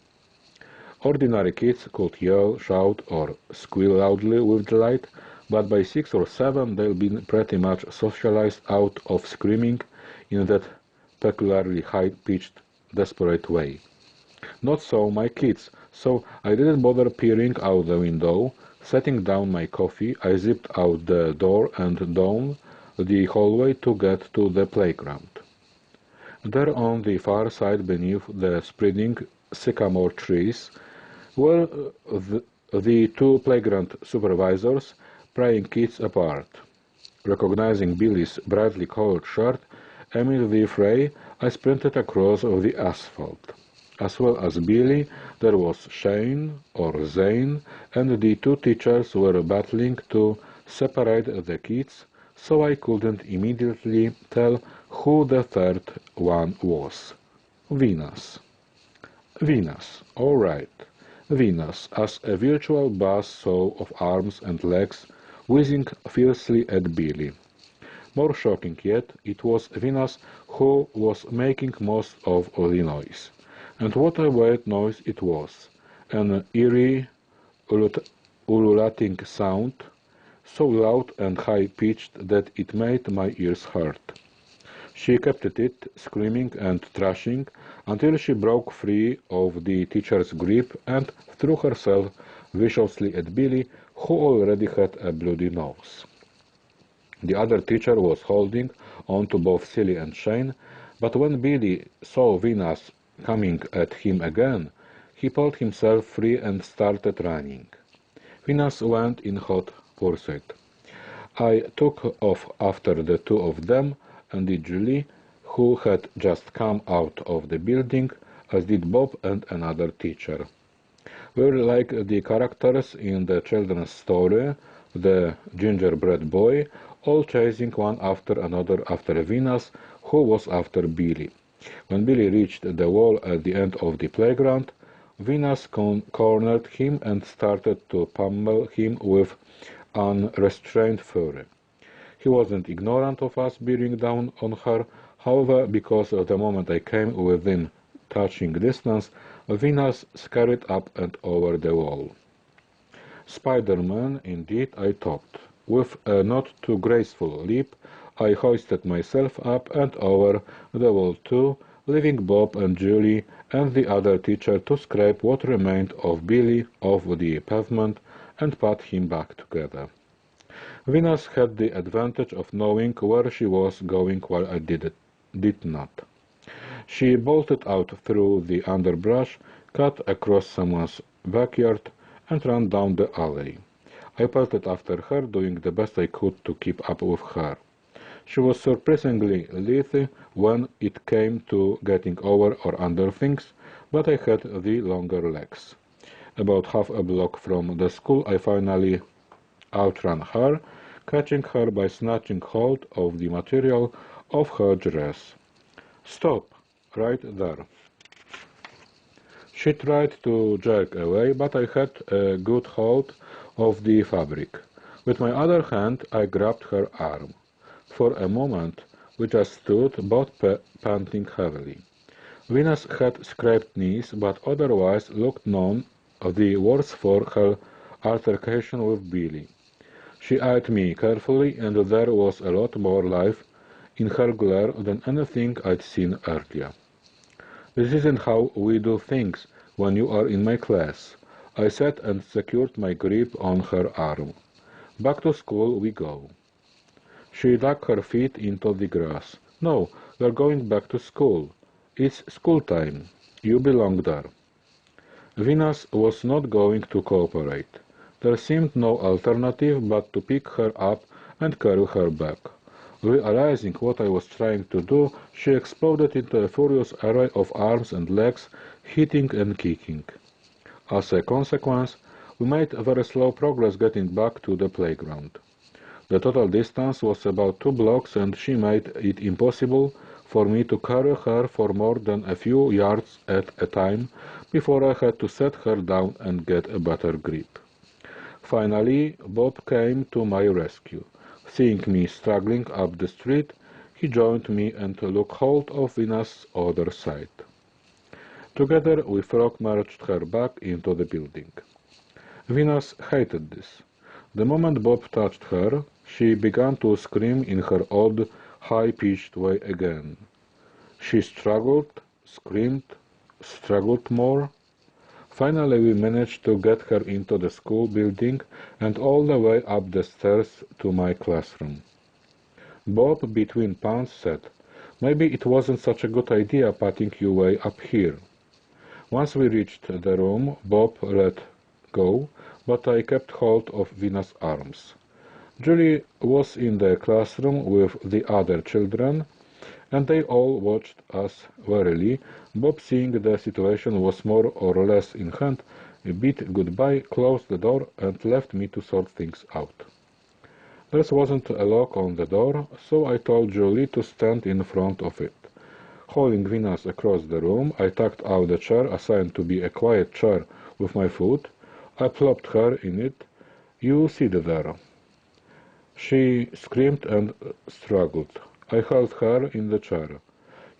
Ordinary kids could yell, shout, or squeal loudly with delight, but by 6 or 7 they'll be pretty much socialized out of screaming in that peculiarly high-pitched, desperate way. Not so my kids, so I didn't bother peering out the window. Setting down my coffee, I zipped out the door and down the hallway to get to the playground. There on the far side beneath the spreading sycamore trees were the two playground supervisors prying kids apart. Recognizing Billy's brightly colored shirt amid the fray, I sprinted across the asphalt. As well as Billy, there was Shane, or Zane, and the two teachers were battling to separate the kids, so I couldn't immediately tell who the third one was. Venus. Venus, all right. Venus, as a virtual buzz saw of arms and legs whizzing fiercely at Billy. More shocking yet, it was Venus who was making most of the noise. And what a weird noise it was. An eerie, ululating sound, so loud and high-pitched that it made my ears hurt. She kept at it, screaming and thrashing, until she broke free of the teacher's grip and threw herself viciously at Billy, who already had a bloody nose. The other teacher was holding on to both Silly and Shane, but when Billy saw Venus coming at him again, he pulled himself free and started running. Venus went in hot pursuit. I took off after the two of them, and did Julie, who had just come out of the building, as did Bob and another teacher. We were like the characters in the children's story, the gingerbread boy, all chasing one after another after Venus, who was after Billy. When Billy reached the wall at the end of the playground, Venus cornered him and started to pummel him with unrestrained fury. He wasn't ignorant of us bearing down on her, however, because the moment I came within touching distance, Venus scurried up and over the wall. Spider-Man, indeed, I thought. With a not too graceful leap, I hoisted myself up and over the wall too, leaving Bob and Julie and the other teacher to scrape what remained of Billy off the pavement and put him back together. Venus had the advantage of knowing where she was going while I did not. She bolted out through the underbrush, cut across someone's backyard, and ran down the alley. I pelted after her, doing the best I could to keep up with her. She was surprisingly lithe when it came to getting over or under things, but I had the longer legs. About half a block from the school, I finally outran her, catching her by snatching hold of the material of her dress. Stop! Right there. She tried to jerk away, but I had a good hold of the fabric. With my other hand, I grabbed her arm. For a moment, we just stood, both panting heavily. Venus had scraped knees, but otherwise looked none the worse for her altercation with Billy. She eyed me carefully, and there was a lot more life in her glare than anything I'd seen earlier. "This isn't how we do things when you are in my class," I said and secured my grip on her arm. "Back to school we go." She dug her feet into the grass. "No, we're going back to school. It's school time. You belong there." Venus was not going to cooperate. There seemed no alternative but to pick her up and carry her back. Realizing what I was trying to do, she exploded into a furious array of arms and legs, hitting and kicking. As a consequence, we made very slow progress getting back to the playground. The total distance was about 2 blocks, and she made it impossible for me to carry her for more than a few yards at a time before I had to set her down and get a better grip. Finally, Bob came to my rescue. Seeing me struggling up the street, he joined me and took hold of Venus' other side. Together we frog-marched her back into the building. Venus hated this. The moment Bob touched her, she began to scream in her odd, high-pitched way again. She struggled, screamed, struggled more. Finally we managed to get her into the school building and all the way up the stairs to my classroom. Bob, between pounds, said, "Maybe it wasn't such a good idea patting you way up here." Once we reached the room, Bob let go, but I kept hold of Venus' arms. Julie was in the classroom with the other children, and they all watched us warily. Bob, seeing the situation was more or less in hand, bid goodbye, closed the door, and left me to sort things out. There wasn't a lock on the door, so I told Julie to stand in front of it. Holding Venus across the room, I tucked out the chair assigned to be a quiet chair with my foot. I plopped her in it. "You sit there." She screamed and struggled. I held her in the chair.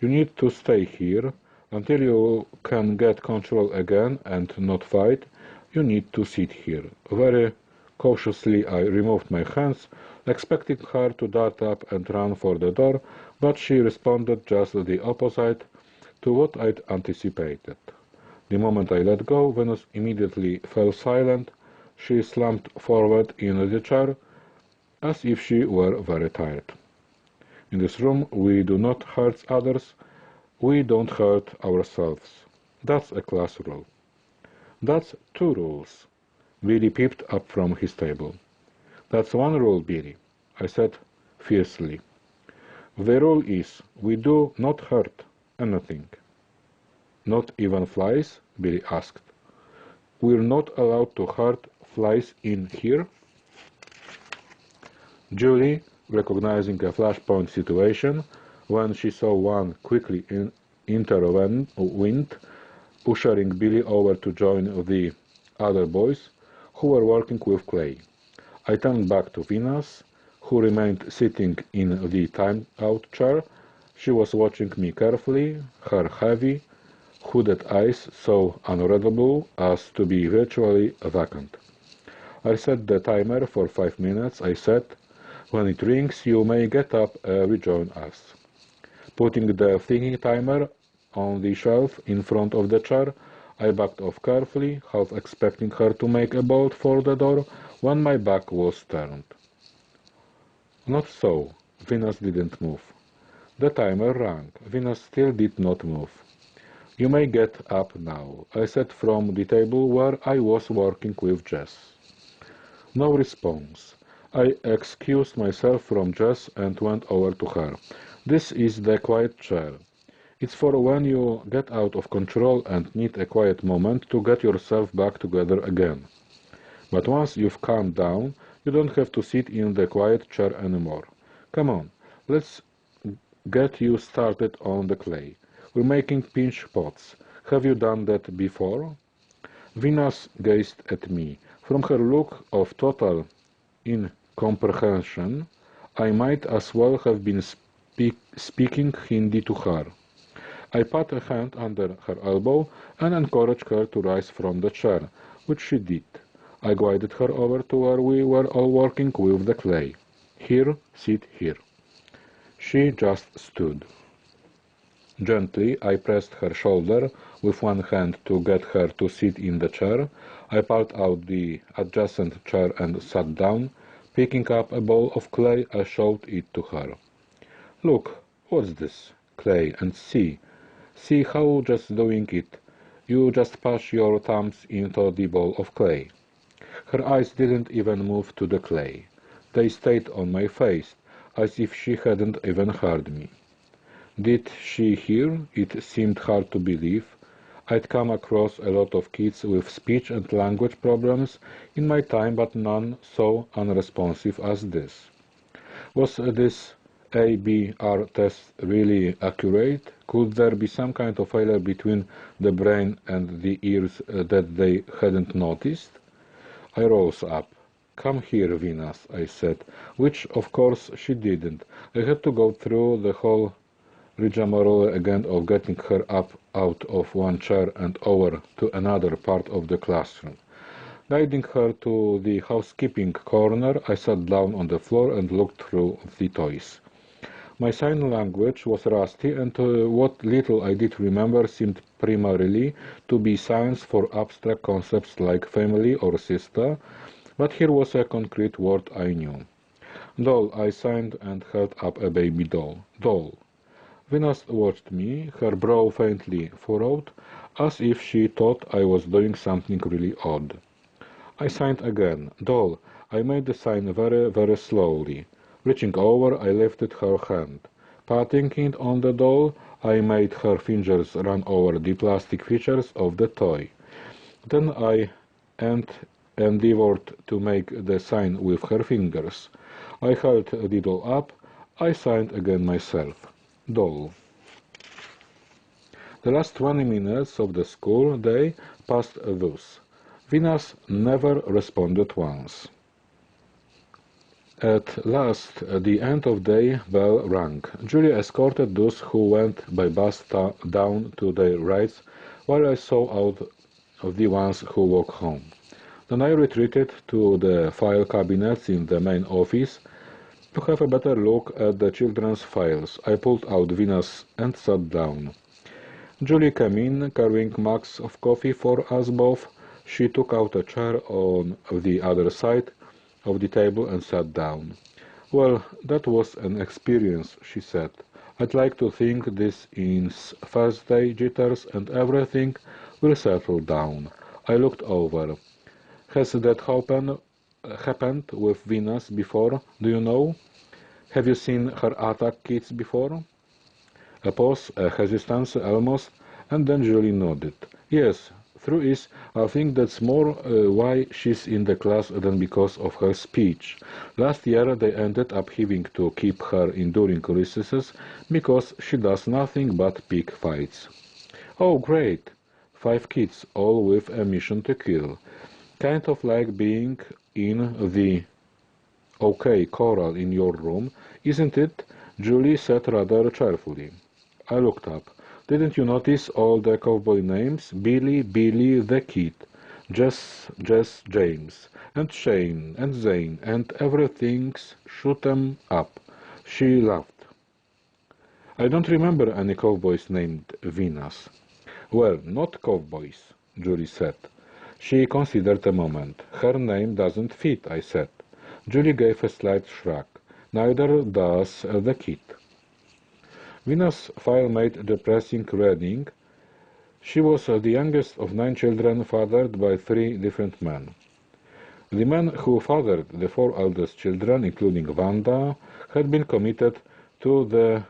"You need to stay here. Until you can get control again and not fight, you need to sit here." Very cautiously I removed my hands, expecting her to dart up and run for the door, but she responded just the opposite to what I'd anticipated. The moment I let go, Venus immediately fell silent. She slumped forward in the chair, as if she were very tired. In this room, we do not hurt others, we don't hurt ourselves. That's a class rule. That's 2 rules. Billy peeped up from his table. "That's 1 rule, Billy," I said fiercely. "The rule is, we do not hurt anything." "Not even flies?" Billy asked. "We're not allowed to hurt flies in here?" Julie, recognizing a flashpoint situation, when she saw one, quickly intervened, ushering Billy over to join the other boys, who were working with clay. I turned back to Venus, who remained sitting in the timeout chair. She was watching me carefully, her heavy, hooded eyes so unreadable as to be virtually vacant. I set the timer for 5 minutes. I said, "When it rings, you may get up and rejoin us." Putting the thinking timer on the shelf in front of the chair, I backed off carefully, half expecting her to make a bolt for the door when my back was turned. Not so. Venus didn't move. The timer rang. Venus still did not move. "You may get up now," I said from the table where I was working with Jess. No response. I excused myself from Jess and went over to her. "This is the quiet chair. It's for when you get out of control and need a quiet moment to get yourself back together again. But once you've calmed down, you don't have to sit in the quiet chair anymore. Come on, let's get you started on the clay. We're making pinch pots. Have you done that before? Venus gazed at me. From her look of total incomprehension, I might as well have been speaking Hindi to her. I put a hand under her elbow and encouraged her to rise from the chair, which she did. I guided her over to where we were all working with the clay. Here, sit here. She just stood. Gently, I pressed her shoulder with one hand to get her to sit in the chair. I pulled out the adjacent chair and sat down. Picking up a ball of clay, I showed it to her. Look, what's this? Clay, and see. See how just doing it. You just push your thumbs into the ball of clay. Her eyes didn't even move to the clay. They stayed on my face, as if she hadn't even heard me. Did she hear? It seemed hard to believe. I'd come across a lot of kids with speech and language problems in my time, but none so unresponsive as this. Was this ABR test really accurate? Could there be some kind of failure between the brain and the ears that they hadn't noticed? I rose up. Come here, Venus, I said, which of course she didn't. I had to go through the whole rigmarole again of getting her up out of one chair and over to another part of the classroom. Guiding her to the housekeeping corner, I sat down on the floor and looked through the toys. My sign language was rusty, and what little I did remember seemed primarily to be signs for abstract concepts like family or sister, but here was a concrete word I knew. Doll, I signed and held up a baby doll. Doll. Venus watched me, her brow faintly furrowed, as if she thought I was doing something really odd. I signed again. Doll. I made the sign very, very slowly. Reaching over, I lifted her hand. Patting it on the doll, I made her fingers run over the plastic features of the toy. Then I endeavored to make the sign with her fingers. I held the doll up. I signed again myself. Doll. The last 20 minutes of the school day passed thus. Venus never responded once. At last, the end of day bell rang. Julie escorted those who went by bus down to their rides, while I saw out of the ones who walked home. Then I retreated to the file cabinets in the main office to have a better look at the children's files. I pulled out Venus and sat down. Julie came in, carrying mugs of coffee for us both. She took out a chair on the other side of the table and sat down. Well, that was an experience, she said. I'd like to think this is first day jitters and everything will settle down. I looked over. Has that happened with Venus before, do you know? Have you seen her attack kids before? A pause, a hesitancy almost, and then Julie nodded. Yes, true is, I think that's more why she's in the class than because of her speech. Last year they ended up having to keep her in during recesses because she does nothing but pick fights. Oh, great! 5 kids, all with a mission to kill. Kind of like being in the OK choral in your room, isn't it? Julie said rather cheerfully. I looked up. Didn't you notice all the cowboy names? Billy, Billy the Kid, Jess, James, and Shane, and Zane, and everything's shoot 'em up. She laughed. I don't remember any cowboys named Venus. Well, not cowboys, Julie said. She considered a moment. Her name doesn't fit, I said. Julie gave a slight shrug. Neither does the kid. Venus' file made depressing reading. She was the youngest of 9 children fathered by 3 different men. The man who fathered the 4 eldest children, including Wanda, had been committed to the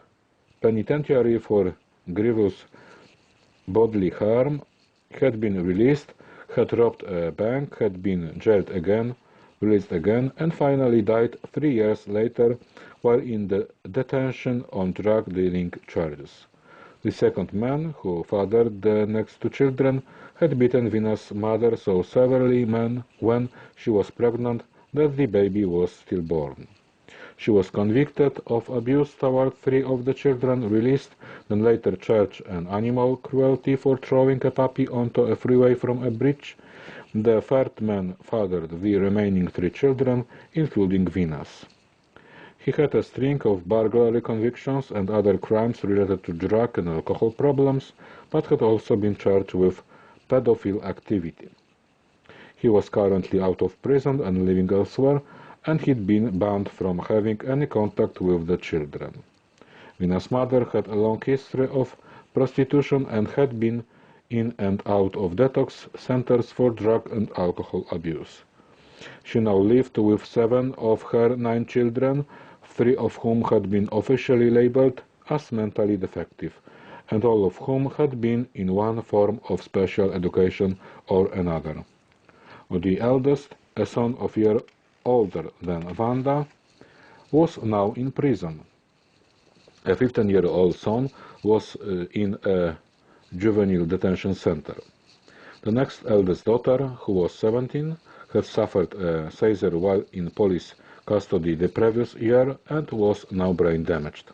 penitentiary for grievous bodily harm, had been released, had robbed a bank, had been jailed again, released again, and finally died 3 years later while in the detention on drug dealing charges. The second man, who fathered the next two children, had beaten Venus' mother so severely when she was pregnant that the baby was stillborn. She was convicted of abuse toward three of the children, released, then later charged in animal cruelty for throwing a puppy onto a freeway from a bridge. The third man fathered the remaining three children, including Venus. He had a string of burglary convictions and other crimes related to drug and alcohol problems, but had also been charged with pedophile activity. He was currently out of prison and living elsewhere, and he'd been banned from having any contact with the children. Venus' mother had a long history of prostitution and had been in and out of detox centers for drug and alcohol abuse. She now lived with 7 of her 9 children, 3 of whom had been officially labeled as mentally defective, and all of whom had been in one form of special education or another. The eldest, a son of a year older than Wanda, was now in prison. A 15-year-old son was in a juvenile detention center. The next eldest daughter, who was 17, had suffered a seizure while in police custody the previous year and was now brain damaged.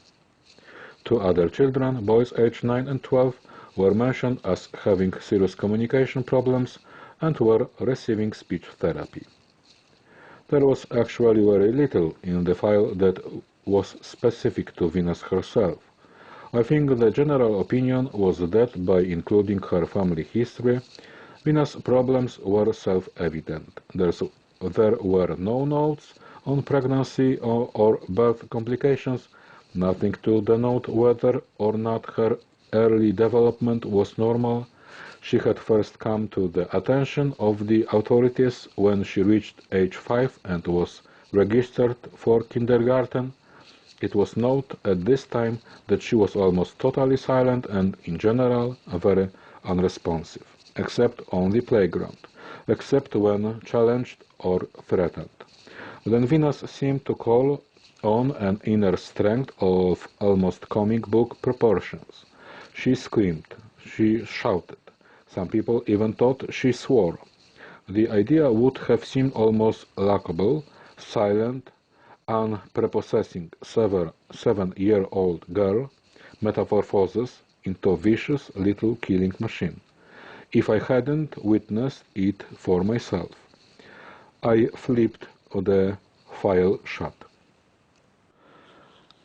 2 other children, boys aged 9 and 12, were mentioned as having serious communication problems and were receiving speech therapy. There was actually very little in the file that was specific to Venus herself. I think the general opinion was that by including her family history, Venus' problems were self-evident. There were no notes on pregnancy or birth complications, nothing to denote whether or not her early development was normal. She had first come to the attention of the authorities when she reached age 5 and was registered for kindergarten. It was noted at this time that she was almost totally silent and, in general, very unresponsive, except on the playground, except when challenged or threatened. Then Venus seemed to call on an inner strength of almost comic book proportions. She screamed, she shouted. Some people even thought she swore. The idea would have seemed almost laughable, silent, unprepossessing 7-year-old girl metamorphoses into vicious little killing machine, if I hadn't witnessed it for myself. I flipped the file shut.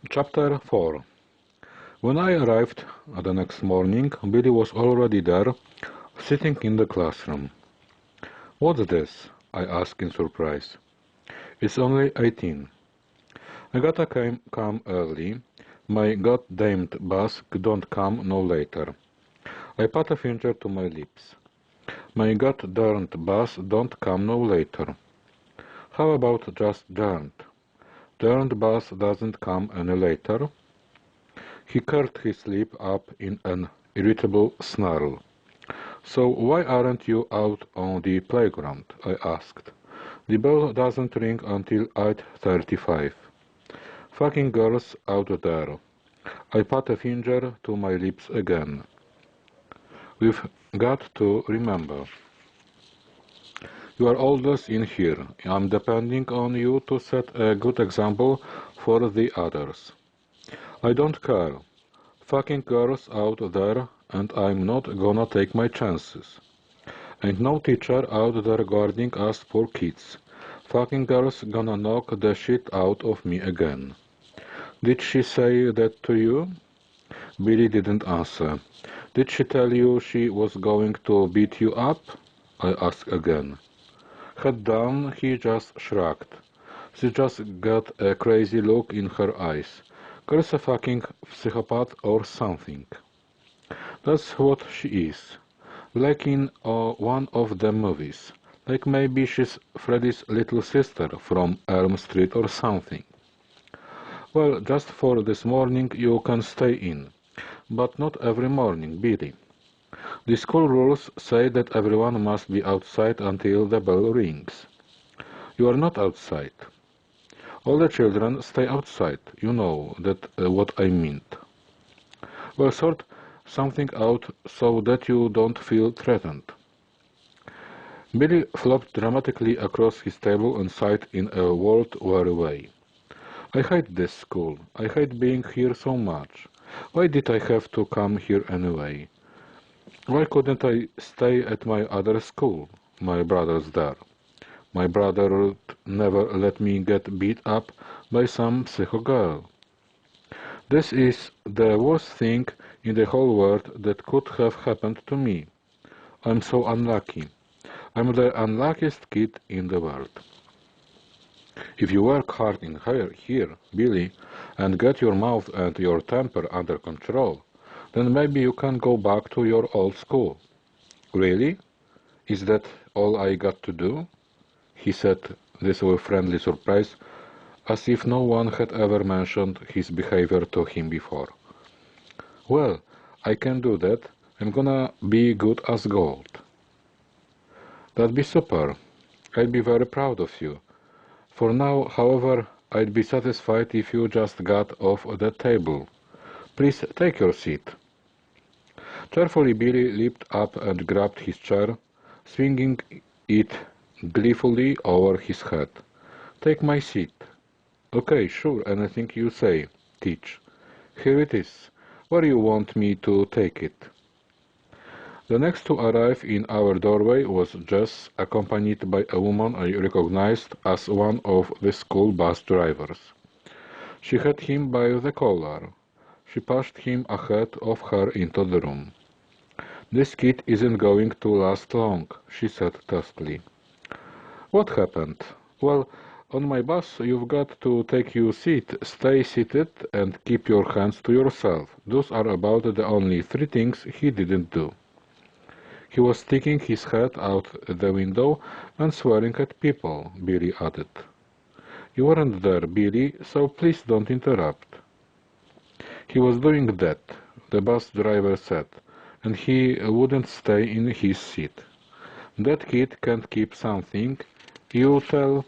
Chapter 4. When I arrived the next morning, Billy was already there, sitting in the classroom. "What's this?" I asked in surprise. "It's only 18. I gotta come early. My goddamned bus don't come no later." I put a finger to my lips. "My goddamned bus don't come no later. How about just darned? Darned bus doesn't come any later." He curled his lip up in an irritable snarl. "So why aren't you out on the playground?" I asked. "The bell doesn't ring until 8:35. Fucking girls out there." I put a finger to my lips again. "We've got to remember. You are oldest in here. I'm depending on you to set a good example for the others." "I don't care. Fucking girls out there, and I'm not gonna take my chances. Ain't no teacher out there guarding us poor kids. Fucking girls gonna knock the shit out of me again." "Did she say that to you?" Billy didn't answer. "Did she tell you she was going to beat you up?" I asked again. Head down, he just shrugged. She just got a crazy look in her eyes. Girl's a fucking psychopath or something. That's what she is. Like in one of the movies. Like maybe she's Freddy's little sister from Elm Street or something. "Well, just for this morning you can stay in. But not every morning, Billy. The school rules say that everyone must be outside until the bell rings. You are not outside. All the children stay outside. You know that what I meant." "Well, sort something out so that you don't feel threatened. Billy flopped dramatically across his table and sighed in a world-weary way. I hate this school. I hate being here so much. Why did I have to come here anyway? Why couldn't I stay at my other school? My brother's there. My brother would never let me get beat up by some psycho girl. This is the worst thing in the whole world that could have happened to me. I'm so unlucky. I'm the unluckiest kid in the world. If you work hard in here, Billy, and get your mouth and your temper under control, then maybe you can go back to your old school. Really? Is that all I got to do? He said this with friendly surprise, as if no one had ever mentioned his behavior to him before. Well, I can do that. I'm gonna be good as gold. That'd be super. I'd be very proud of you. For now, however, I'd be satisfied if you just got off that table. Please take your seat. Cheerfully, Billy leaped up and grabbed his chair, swinging it gleefully over his head. Take my seat. Okay, sure, anything you say, Teach. Here it is. Where you want me to take it? The next to arrive in our doorway was Jess, accompanied by a woman I recognized as one of the school bus drivers. She had him by the collar. She pushed him ahead of her into the room. This kid isn't going to last long, she said testily. What happened? Well, on my bus you've got to take your seat, stay seated, and keep your hands to yourself. Those are about the only 3 things he didn't do. He was sticking his head out the window and swearing at people, Billy added. You weren't there, Billy, so please don't interrupt. He was doing that, the bus driver said, and he wouldn't stay in his seat. That kid can't keep something you tell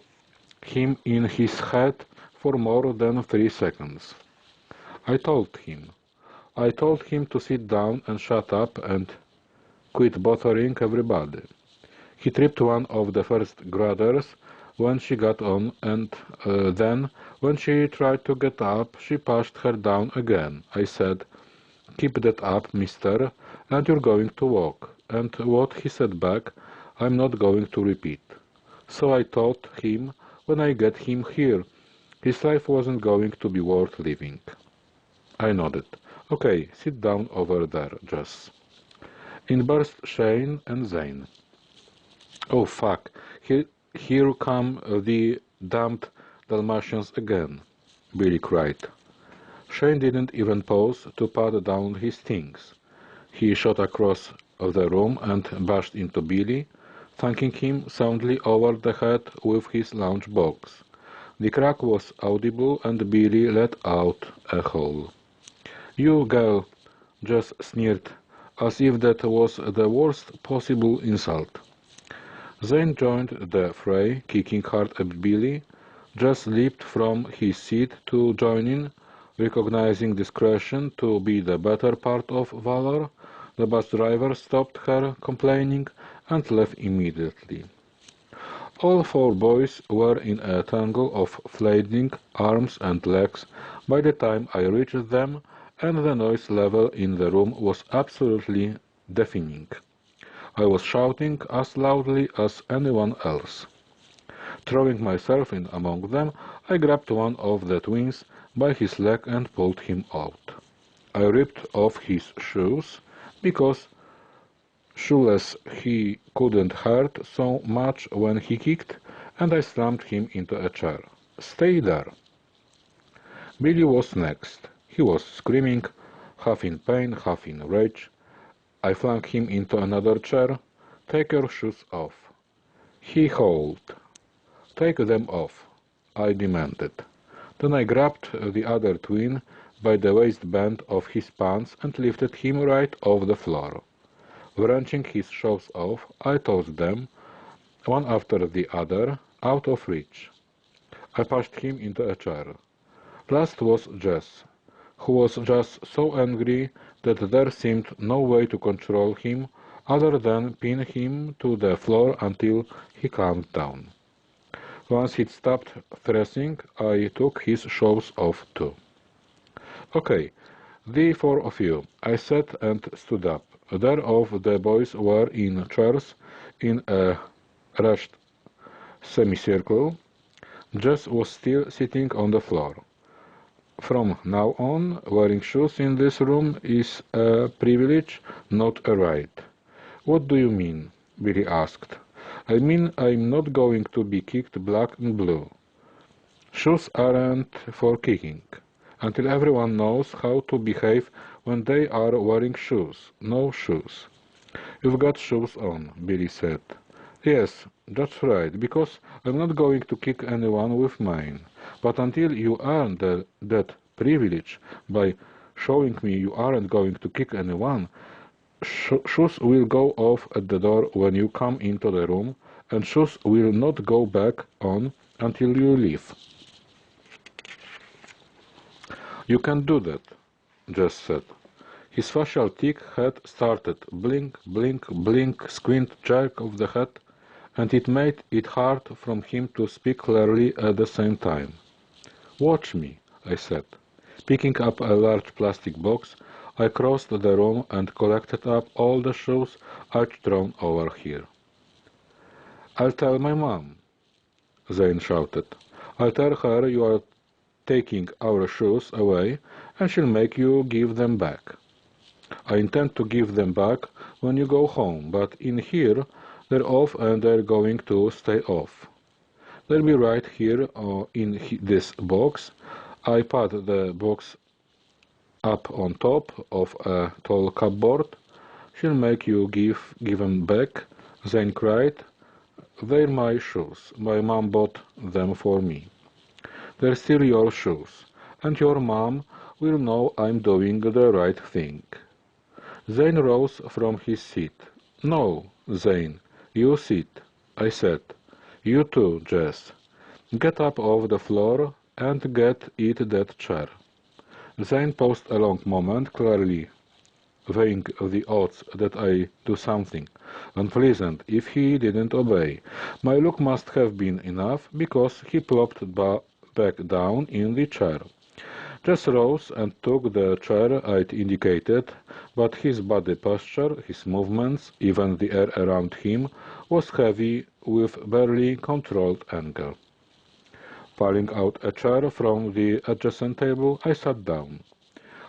him in his head for more than 3 seconds. I told him. I told him to sit down and shut up and quit bothering everybody. He tripped one of the first graders when she got on, and then, when she tried to get up, she pushed her down again. I said, Keep that up, mister, and you're going to walk. And what he said back, I'm not going to repeat. So I told him, when I get him here, his life wasn't going to be worth living. I nodded. Okay, sit down over there, Jess. In burst Shane and Zane. Oh fuck, here come the damned Dalmatians again, Billy cried. Shane didn't even pause to pat down his things. He shot across the room and bashed into Billy, thanking him soundly over the head with his lunch box. The crack was audible and Billy let out a howl. You girl, Jess sneered, as if that was the worst possible insult. Zane joined the fray, kicking hard at Billy. Jess leaped from his seat to join in, recognizing discretion to be the better part of valor. The bus driver stopped her complaining and left immediately. All 4 boys were in a tangle of flailing arms and legs by the time I reached them, and the noise level in the room was absolutely deafening. I was shouting as loudly as anyone else. Throwing myself in among them, I grabbed one of the twins by his leg and pulled him out. I ripped off his shoes, because shoeless he couldn't hurt so much when he kicked, and I slammed him into a chair. Stay there. Billy was next. He was screaming, half in pain, half in rage. I flung him into another chair. Take your shoes off. He howled. Take them off, I demanded. Then I grabbed the other twin by the waistband of his pants and lifted him right off the floor. Wrenching his shoes off, I tossed them, one after the other, out of reach. I pushed him into a chair. Last was Jess. who was just so angry that there seemed no way to control him other than pin him to the floor until he calmed down. Once he'd stopped thrashing, I took his shoes off too. "Okay, the four of you," I said and stood up. There of the boys were in chairs in a rushed semicircle. Jess was still sitting on the floor. "From now on, wearing shoes in this room is a privilege, not a right." "What do you mean?" Billy asked. "I mean I'm not going to be kicked black and blue. Shoes aren't for kicking. Until everyone knows how to behave when they are wearing shoes. No shoes." "You've got shoes on," Billy said. "Yes, that's right, because I'm not going to kick anyone with mine. But until you earn that privilege by showing me you aren't going to kick anyone, shoes will go off at the door when you come into the room, and shoes will not go back on until you leave." "You can do that," Jess said. His facial tick had started. Blink, blink, blink, squint, jerk of the head, and it made it hard for him to speak clearly at the same time. "Watch me," I said. Picking up a large plastic box, I crossed the room and collected up all the shoes I'd thrown over here. "I'll tell my mom," Zane shouted. "I'll tell her you are taking our shoes away, and she'll make you give them back. I intend to give them back when you go home, but in here they're off and they're going to stay off. They'll be right here in this box." I put the box up on top of a tall cupboard. "She'll make you give them back," Zane cried. "They're my shoes. My mom bought them for me. They're still your shoes, and your mom will know I'm doing the right thing." Zane rose from his seat. "No, Zane, you sit," I said. "You too, Jess. Get up off the floor and get it that chair." Zane paused a long moment, clearly weighing the odds that I do something unpleasant if he didn't obey. My look must have been enough, because he plopped back down in the chair. Jess rose and took the chair I'd indicated, but his body posture, his movements, even the air around him, was heavy with barely controlled anger. Pulling out a chair from the adjacent table, I sat down.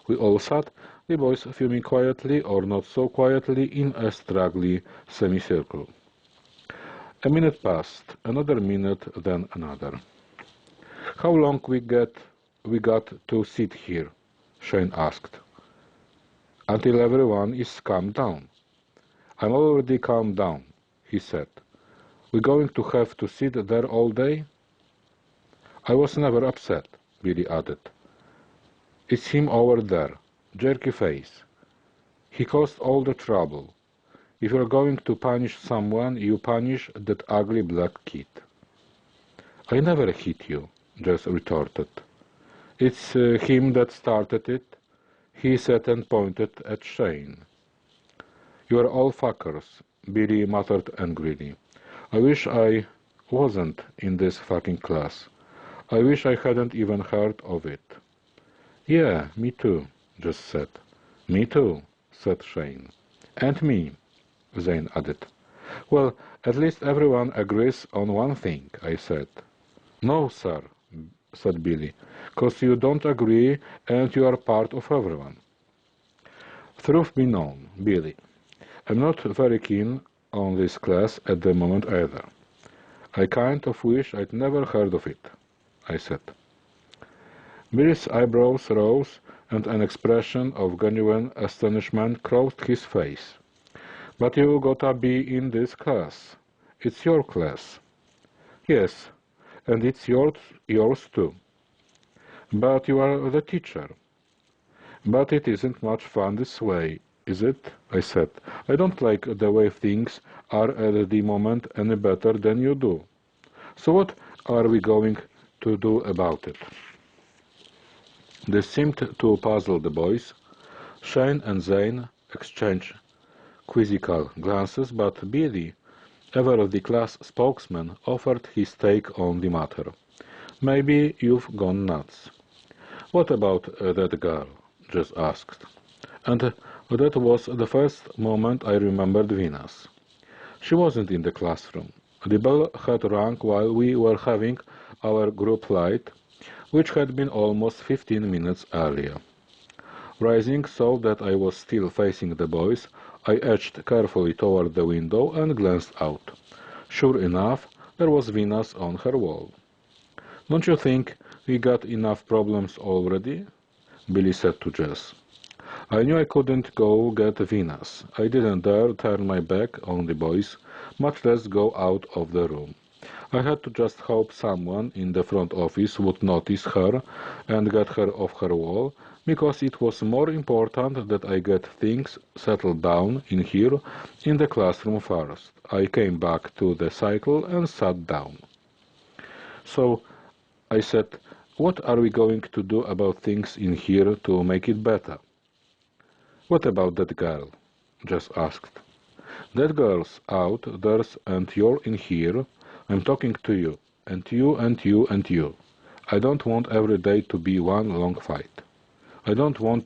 We all sat, the boys fuming quietly or not so quietly in a straggly semicircle. A minute passed, another minute, then another. "How long we got to sit here?" Shane asked. "Until everyone is calmed down." "I'm already calmed down," he said. "We're going to have to sit there all day?" "I was never upset," Billy added. "It's him over there, jerky face. He caused all the trouble. If you're going to punish someone, you punish that ugly black kid." "I never hit you," Jess retorted. "It's him that started it," he said and pointed at Shane. "You're all fuckers," Billy muttered angrily. "I wish I wasn't in this fucking class. I wish I hadn't even heard of it." "Yeah, me too," Jess said. "Me too," said Shane. "And me," Zane added. "Well, at least everyone agrees on one thing," I said. "No, sir," said Billy, "'cause you don't agree and you are part of everyone." Truth be known, Billy, I'm not very keen on this class at the moment either. I kind of wish I'd never heard of it, I said. Billy's eyebrows rose and an expression of genuine astonishment crossed his face. "But you gotta be in this class. It's your class." "Yes, and it's yours too." "But you are the teacher." "But it isn't much fun this way, is it?" I said. "I don't like the way things are at the moment any better than you do. So what are we going to do about it?" This seemed to puzzle the boys. Shane and Zane exchanged quizzical glances, but Billy, ever the class spokesman, offered his take on the matter. "Maybe you've gone nuts." "What about that girl?" Jess asked. And that was the first moment I remembered Venus. She wasn't in the classroom. The bell had rung while we were having our group light, which had been almost 15 minutes earlier. Rising so that I was still facing the boys, I edged carefully toward the window and glanced out. Sure enough, there was Venus on her wall. "Don't you think we got enough problems already?" Billy said to Jess. I knew I couldn't go get Venus. I didn't dare turn my back on the boys, much less go out of the room. I had to just hope someone in the front office would notice her and get her off her wall, because it was more important that I get things settled down in here in the classroom first. I came back to the cycle and sat down. "So," I said, "what are we going to do about things in here to make it better?" "What about that girl?" Jess asked. "That girl's out there and you're in here. I'm talking to you, and you and you and you. I don't want every day to be one long fight. I don't want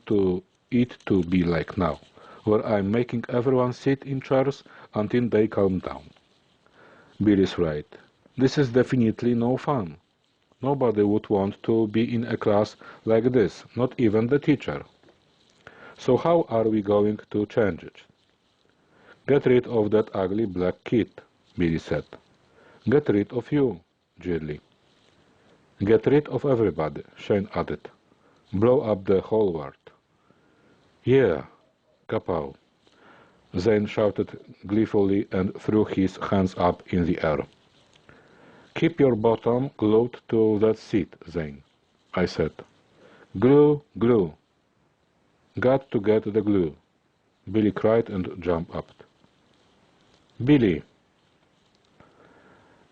it to be like now, where I'm making everyone sit in chairs until they calm down." Billy's right. This is definitely no fun. Nobody would want to be in a class like this, not even the teacher. "So how are we going to change it?" "Get rid of that ugly black kid," Billy said. "Get rid of you," Gilly. "Get rid of everybody," Shane added. "Blow up the whole world." "Yeah, kapow!" Zane shouted gleefully and threw his hands up in the air. "Keep your bottom glued to that seat, Zane," I said. "Glue, glue." "Got to get the glue," Billy cried and jumped up. "Billy!"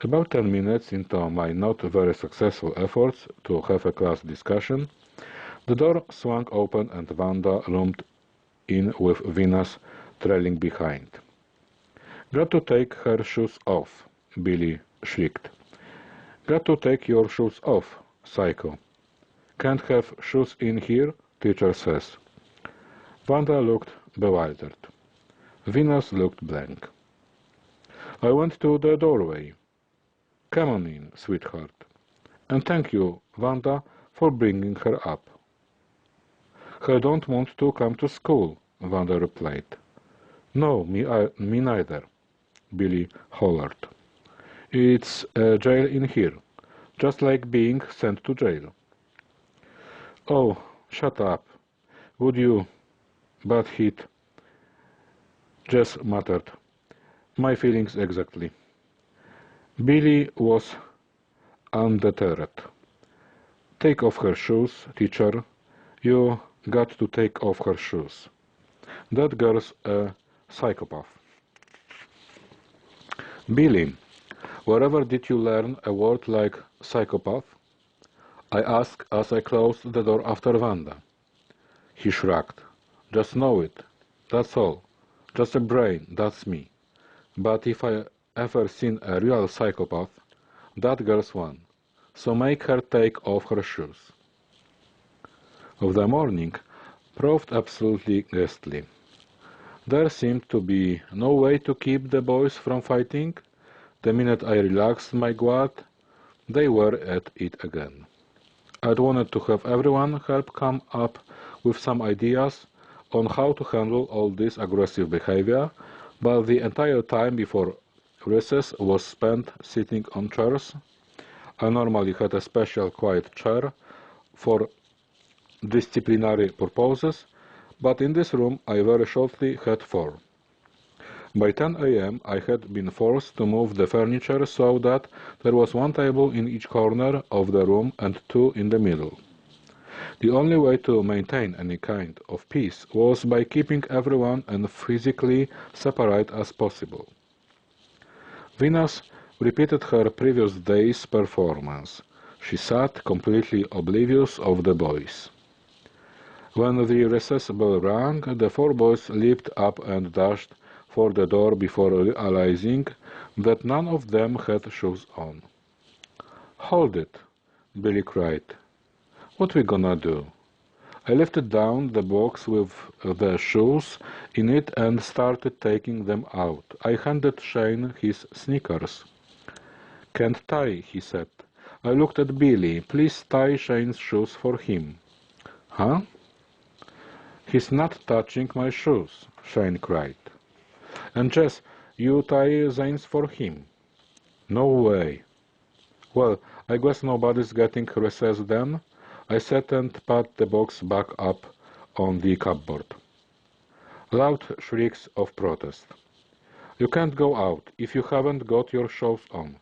About 10 minutes into my not very successful efforts to have a class discussion, the door swung open and Wanda loomed in with Venus trailing behind. "Got to take her shoes off," Billy shrieked. "Got to take your shoes off, psycho. Can't have shoes in here, teacher says." Wanda looked bewildered. Venus looked blank. I went to the doorway. "Come on in, sweetheart. And thank you, Wanda, for bringing her up." "Her don't want to come to school," Wanda replied. "No, me neither," Billy hollered. "It's a jail in here, just like being sent to jail." "Oh, shut up, would you, butthead," Jess muttered. "My feelings exactly." Billy was undeterred. "Take off her shoes, teacher. You got to take off her shoes. That girl's a psychopath." "Billy, wherever did you learn a word like psychopath?" I asked as I closed the door after Wanda. He shrugged. "Just know it. That's all. Just a brain, that's me. But if I ever seen a real psychopath, that girl's one. So make her take off her shoes." The morning proved absolutely ghastly. There seemed to be no way to keep the boys from fighting. The minute I relaxed my guard, they were at it again. I'd wanted to have everyone help come up with some ideas on how to handle all this aggressive behavior, but the entire time before recess was spent sitting on chairs. I normally had a special quiet chair for disciplinary purposes, but in this room I very shortly had 4. By 10 a.m. I had been forced to move the furniture so that there was 1 table in each corner of the room and 2 in the middle. The only way to maintain any kind of peace was by keeping everyone as physically separate as possible. Venus repeated her previous day's performance. She sat completely oblivious of the boys. When the recess bell rang, the four boys leaped up and dashed for the door before realizing that none of them had shoes on. "Hold it!" Billy cried. "What we gonna do?" I lifted down the box with the shoes in it and started taking them out. I handed Shane his sneakers. "Can't tie," he said. I looked at Billy. "Please tie Shane's shoes for him." "Huh?" "He's not touching my shoes," Shane cried. "And Jess, you tie Zane's for him." "No way." "Well, I guess nobody's getting recess then," I said and put the box back up on the cupboard. Loud shrieks of protest. "You can't go out if you haven't got your shoes on."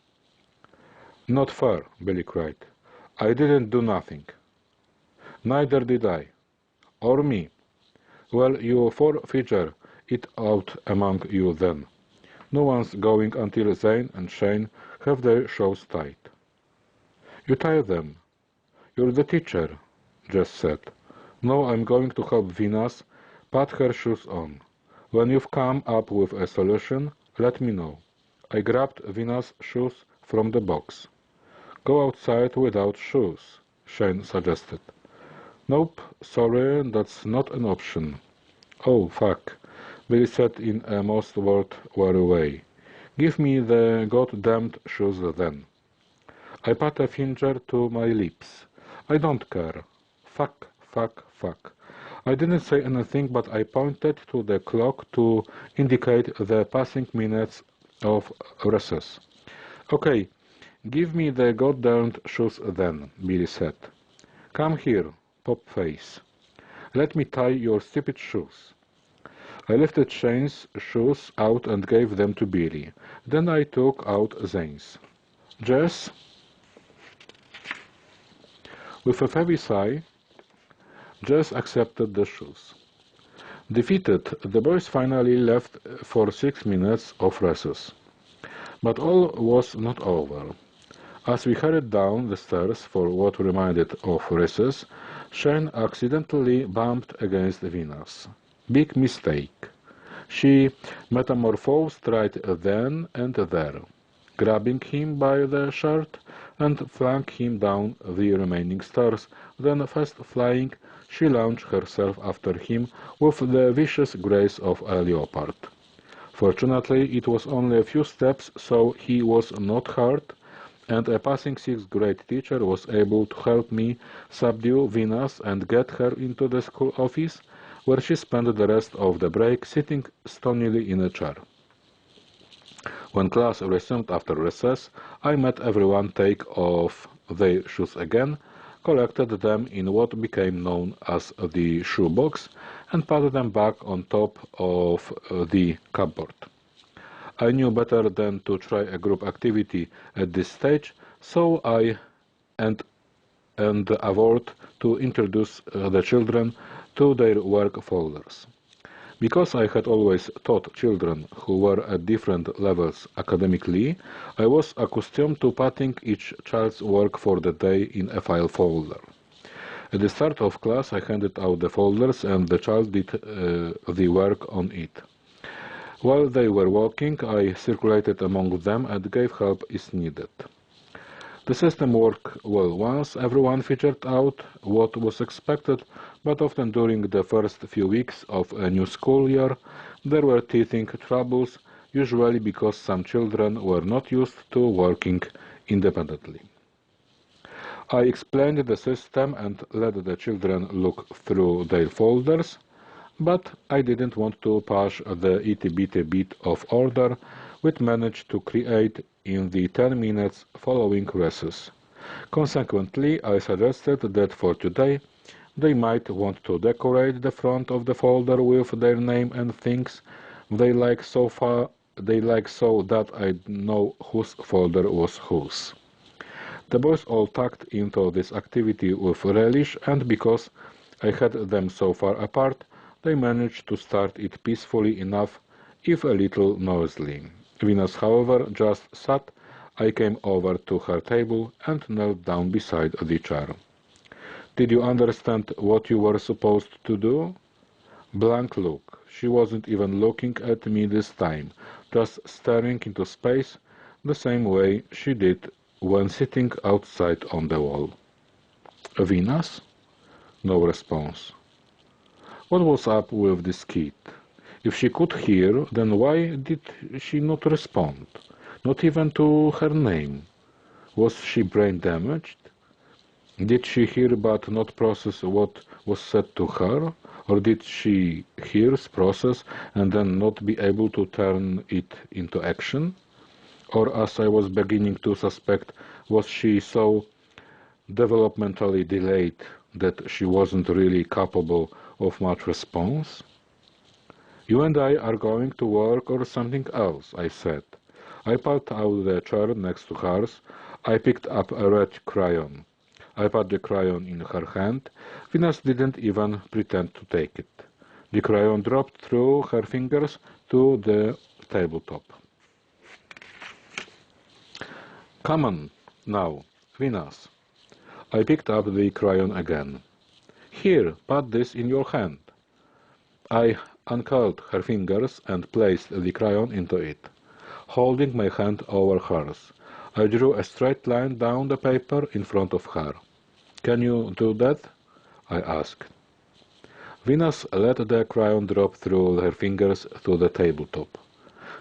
"Not fair," Billy cried. "I didn't do nothing." "Neither did I." "Or me." "Well, you four figure it out among you then. No one's going until Zane and Shane have their shoes tied." "You tie them. You're the teacher," Jess said. "No, I'm going to help Venus put her shoes on. When you've come up with a solution, let me know." I grabbed Venus' shoes from the box. "Go outside without shoes," Shane suggested. "Nope, sorry, that's not an option." "Oh, fuck," Billy said in a most word-weary way. "Give me the goddamned shoes then." I put a finger to my lips. "I don't care. Fuck, fuck, fuck." I didn't say anything, but I pointed to the clock to indicate the passing minutes of recess. "Okay, give me the goddamned shoes then," Billy said. "Come here, Popface. Let me tie your stupid shoes." I lifted Shane's shoes out and gave them to Billy. Then I took out Zane's. "Jess?" With a heavy sigh, Jess accepted the shoes. Defeated, the boys finally left for 6 minutes of recess. But all was not over. As we hurried down the stairs for what reminded of recess, Shane accidentally bumped against Venus. Big mistake. She metamorphosed right then and there, grabbing him by the shirt and flung him down the remaining stairs. Then, fast flying, she launched herself after him with the vicious grace of a leopard. Fortunately, it was only a few steps, so he was not hurt, and a passing sixth-grade teacher was able to help me subdue Venus and get her into the school office, where she spent the rest of the break sitting stonily in a chair. When class resumed after recess, I met everyone take off their shoes again, collected them in what became known as the shoe box, and put them back on top of the cupboard. I knew better than to try a group activity at this stage, so I and avoid to introduce the children to their work folders. Because I had always taught children who were at different levels academically, I was accustomed to putting each child's work for the day in a file folder. At the start of class, I handed out the folders and the child did the work on it. While they were walking, I circulated among them and gave help as needed. The system worked well once everyone figured out what was expected, but often during the first few weeks of a new school year, there were teething troubles, usually because some children were not used to working independently. I explained the system and let the children look through their folders, but I didn't want to push the itty-bitty bit of order we'd managed to create in the 10 minutes following recess. Consequently, I suggested that for today they might want to decorate the front of the folder with their name and things they like so that I'd know whose folder was whose. The boys all tucked into this activity with relish, and because I had them so far apart, they managed to start it peacefully enough, if a little noisily. Venus, however, just sat. I came over to her table and knelt down beside the chair. Did you understand what you were supposed to do? Blank look. She wasn't even looking at me this time, just staring into space the same way she did when sitting outside on the wall. Venus? No response. What was up with this kid? If she could hear, then why did she not respond? Not even to her name. Was she brain damaged? Did she hear but not process what was said to her? Or did she hear, process, and then not be able to turn it into action? Or, as I was beginning to suspect, was she so developmentally delayed that she wasn't really capable of much response? You and I are going to work or something else, I said. I pulled out the chair next to hers. I picked up a red crayon. I put the crayon in her hand. Venus didn't even pretend to take it. The crayon dropped through her fingers to the tabletop. Come on, now, Venus. I picked up the crayon again. Here, put this in your hand. I uncurled her fingers and placed the crayon into it, holding my hand over hers. I drew a straight line down the paper in front of her. Can you do that? I asked. Venus let the crayon drop through her fingers to the tabletop.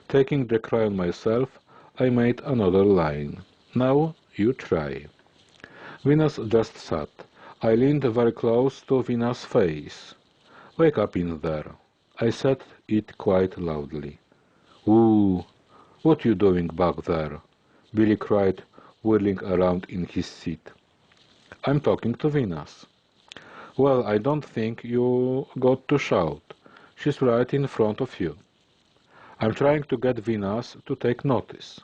Taking the crayon myself, I made another line. Now you try. Venus just sat. I leaned very close to Venus' face. Wake up in there. I said it quite loudly. Ooh, what you doing back there? Billy cried, whirling around in his seat. I'm talking to Venus. Well, I don't think you got to shout. She's right in front of you. I'm trying to get Venus to take notice.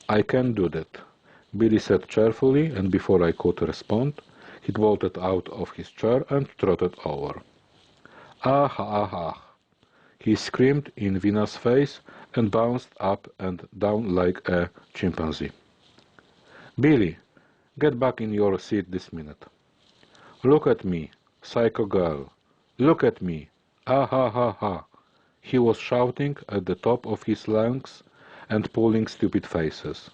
I can do that, Billy said cheerfully, and before I could respond, he vaulted out of his chair and trotted over. Ah, ah, ah. He screamed in Venus' face and bounced up and down like a chimpanzee. Billy, get back in your seat this minute. Look at me, psycho girl. Look at me. Ah ha ha ha. He was shouting at the top of his lungs and pulling stupid faces.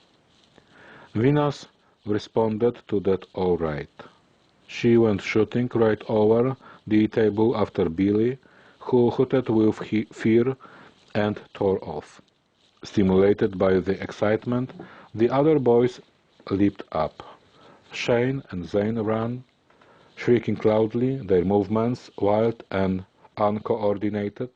Venus responded to that all right. She went shooting right over the table after Billy, who hooted with fear and tore off. Stimulated by the excitement, the other boys leaped up. Shane and Zane ran, shrieking loudly, their movements wild and uncoordinated.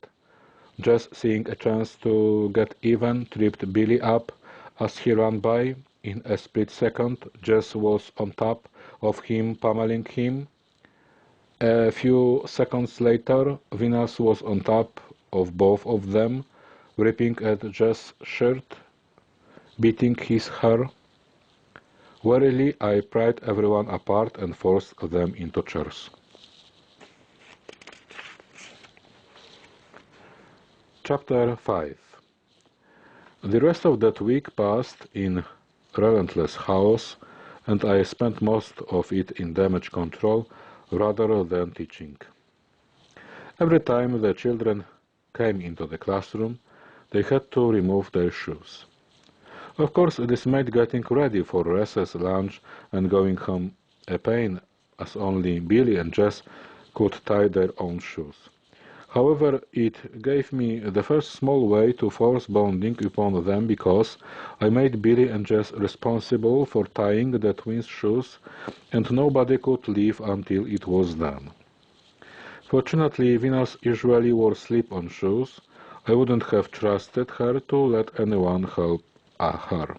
Jess, seeing a chance to get even, tripped Billy up as he ran by. In a split second, Jess was on top of him, pummeling him. A few seconds later, Venus was on top of both of them, ripping at Jess' shirt, beating his hair. Warily, I pried everyone apart and forced them into chairs. Chapter 5. The rest of that week passed in relentless chaos, and I spent most of it in damage control rather than teaching. Every time the children came into the classroom, they had to remove their shoes. Of course, this made getting ready for recess, lunch, and going home a pain, as only Billy and Jess could tie their own shoes. However, it gave me the first small way to force bonding upon them because I made Billy and Jess responsible for tying the twins' shoes, and nobody could leave until it was done. Fortunately, Venus usually wore slip-on shoes. I wouldn't have trusted her to let anyone help her.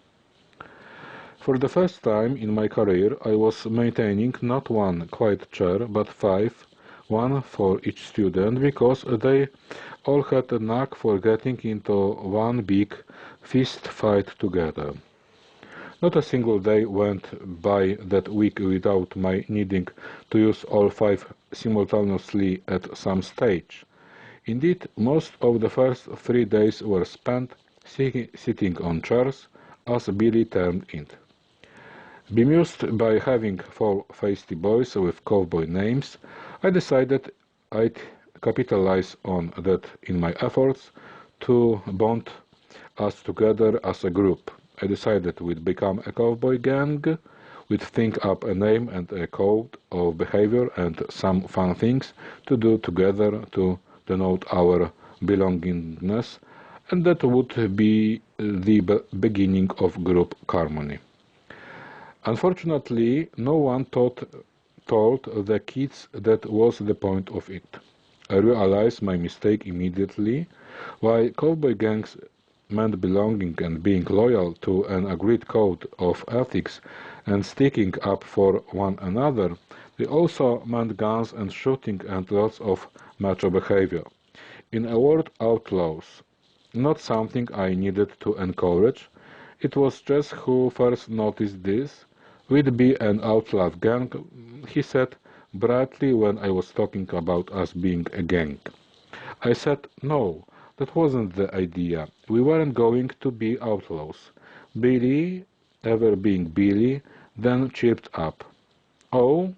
For the first time in my career, I was maintaining not one quiet chair, but 5, one for each student, because they all had a knack for getting into one big fist fight together. Not a single day went by that week without my needing to use all 5 simultaneously at some stage. Indeed, most of the first 3 days were spent sitting on chairs, as Billy termed it. Bemused by having four feisty boys with cowboy names, I decided I'd capitalize on that in my efforts to bond us together as a group. I decided we'd become a cowboy gang, we'd think up a name and a code of behavior and some fun things to do together to denote our belongingness, and that would be the beginning of group harmony. Unfortunately, no one told the kids that was the point of it. I realized my mistake immediately. While cowboy gangs meant belonging and being loyal to an agreed code of ethics and sticking up for one another, they also meant guns and shooting and lots of macho behavior. In a word, outlaws. Not something I needed to encourage. It was Jess who first noticed this. "We'd be an outlaw gang," he said brightly when I was talking about us being a gang. I said, "No, that wasn't the idea. We weren't going to be outlaws." Billy, ever being Billy, then chirped up. "Oh,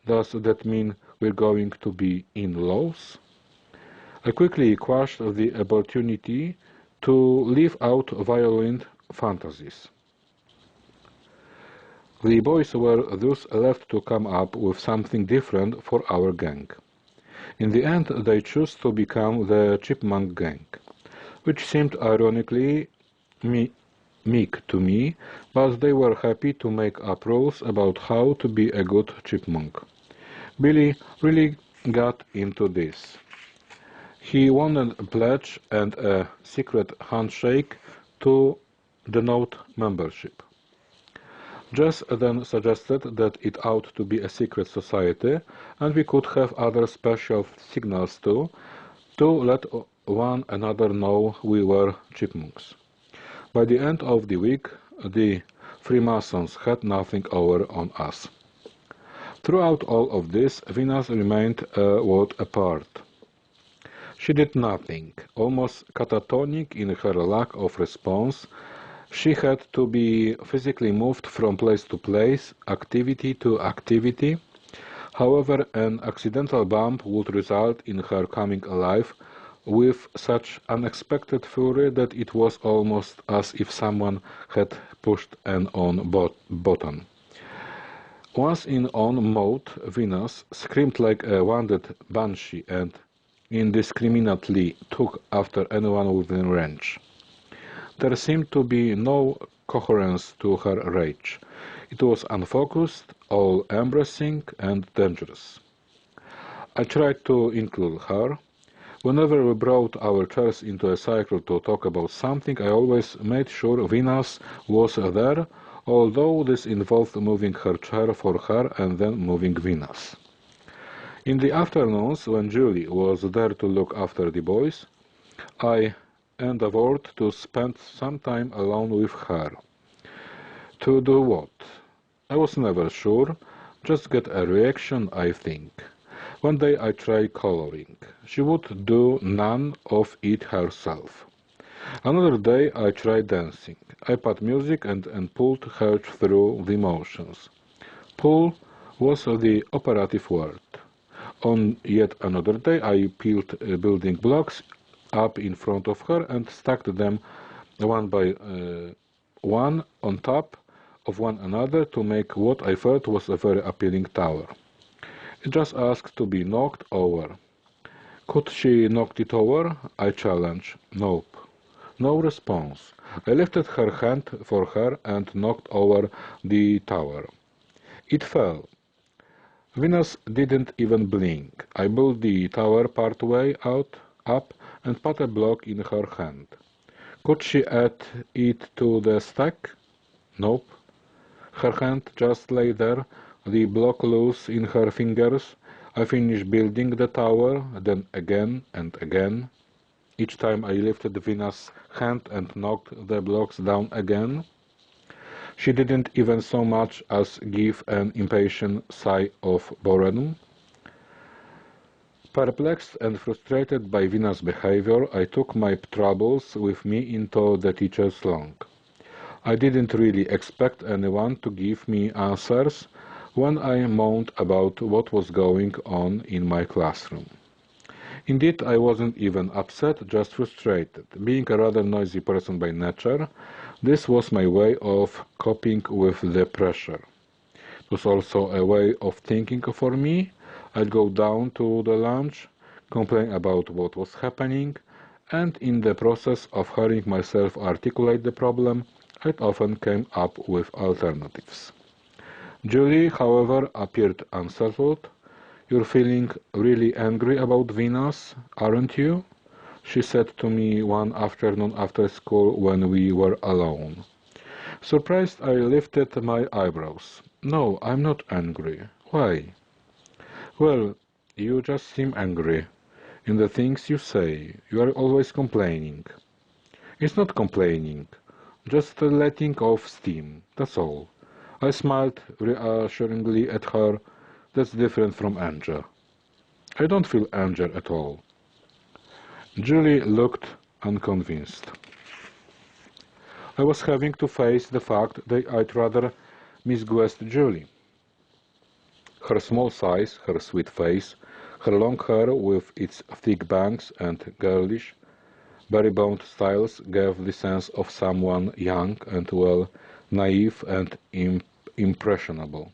does that mean we're going to be in-laws?" I quickly quashed the opportunity to leave out violent fantasies. The boys were thus left to come up with something different for our gang. In the end, they chose to become the Chipmunk Gang, which seemed ironically meek to me, but they were happy to make up rules about how to be a good chipmunk. Billy really got into this. He wanted a pledge and a secret handshake to denote membership. Jess then suggested that it ought to be a secret society, and we could have other special signals too, to let one another know we were chipmunks. By the end of the week, the Freemasons had nothing over on us. Throughout all of this, Venus remained a world apart. She did nothing, almost catatonic in her lack of response. She had to be physically moved from place to place, activity to activity. However, an accidental bump would result in her coming alive with such unexpected fury that it was almost as if someone had pushed an on button. Once in on mode, Venus screamed like a wounded banshee and indiscriminately took after anyone within range. There seemed to be no coherence to her rage. It was unfocused, all-embracing, and dangerous. I tried to include her. Whenever we brought our chairs into a cycle to talk about something, I always made sure Venus was there, although this involved moving her chair for her and then moving Venus. In the afternoons, when Julie was there to look after the boys, I endeavored to spend some time alone with her. To do what? I was never sure. Just get a reaction, I think. One day I tried coloring. She would do none of it herself. Another day I tried dancing. I put music and pulled her through the motions. Pull was the operative word. On yet another day I peeled building blocks up in front of her and stacked them one by one on top of one another to make what I thought was a very appealing tower. It just asked to be knocked over. Could she knock it over? I challenged. Nope. No response. I lifted her hand for her and knocked over the tower. It fell. Venus didn't even blink. I pulled the tower partway up, and put a block in her hand. Could she add it to the stack? Nope. Her hand just lay there, the block loose in her fingers. I finished building the tower, then again and again. Each time I lifted Venus' hand and knocked the blocks down again. She didn't even so much as give an impatient sigh of boredom. Perplexed and frustrated by Venus' behavior, I took my troubles with me into the teacher's lounge. I didn't really expect anyone to give me answers when I moaned about what was going on in my classroom. Indeed, I wasn't even upset, just frustrated. Being a rather noisy person by nature, this was my way of coping with the pressure. It was also a way of thinking for me. I'd go down to the lunch, complain about what was happening, and in the process of hearing myself articulate the problem, I often came up with alternatives. Julie, however, appeared unsettled. "You're feeling really angry about Venus, aren't you?" she said to me one afternoon after school when we were alone. Surprised, I lifted my eyebrows. "No, I'm not angry. Why?" "Well, you just seem angry. In the things you say, you are always complaining." "It's not complaining, just letting off steam, that's all." I smiled reassuringly at her. "That's different from anger." "I don't feel anger at all." Julie looked unconvinced. I was having to face the fact that I'd rather misguessed Julie. Her small size, her sweet face, her long hair with its thick bangs and girlish, berry-boned styles gave the sense of someone young and, well, naive and impressionable.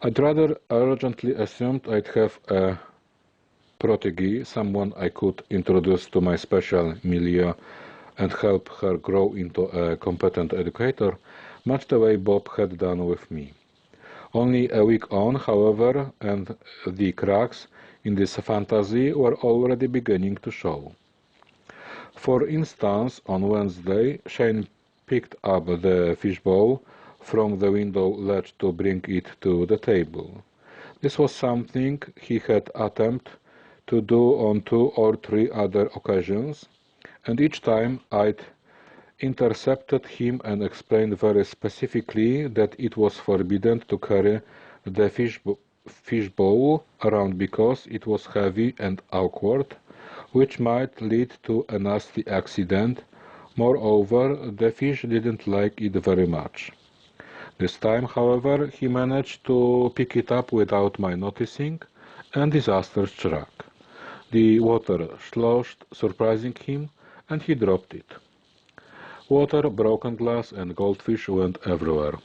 I'd rather urgently assumed I'd have a protégé, someone I could introduce to my special milieu and help her grow into a competent educator, much the way Bob had done with me. Only a week on, however, and the cracks in this fantasy were already beginning to show. For instance, on Wednesday, Shane picked up the fishbowl from the window ledge to bring it to the table. This was something he had attempted to do on 2 or 3 other occasions, and each time I'd intercepted him and explained very specifically that it was forbidden to carry the fishbowl around because it was heavy and awkward, which might lead to a nasty accident. Moreover, the fish didn't like it very much. This time, however, he managed to pick it up without my noticing, and disaster struck. The water sloshed, surprising him, and he dropped it. Water, broken glass, and goldfish went everywhere.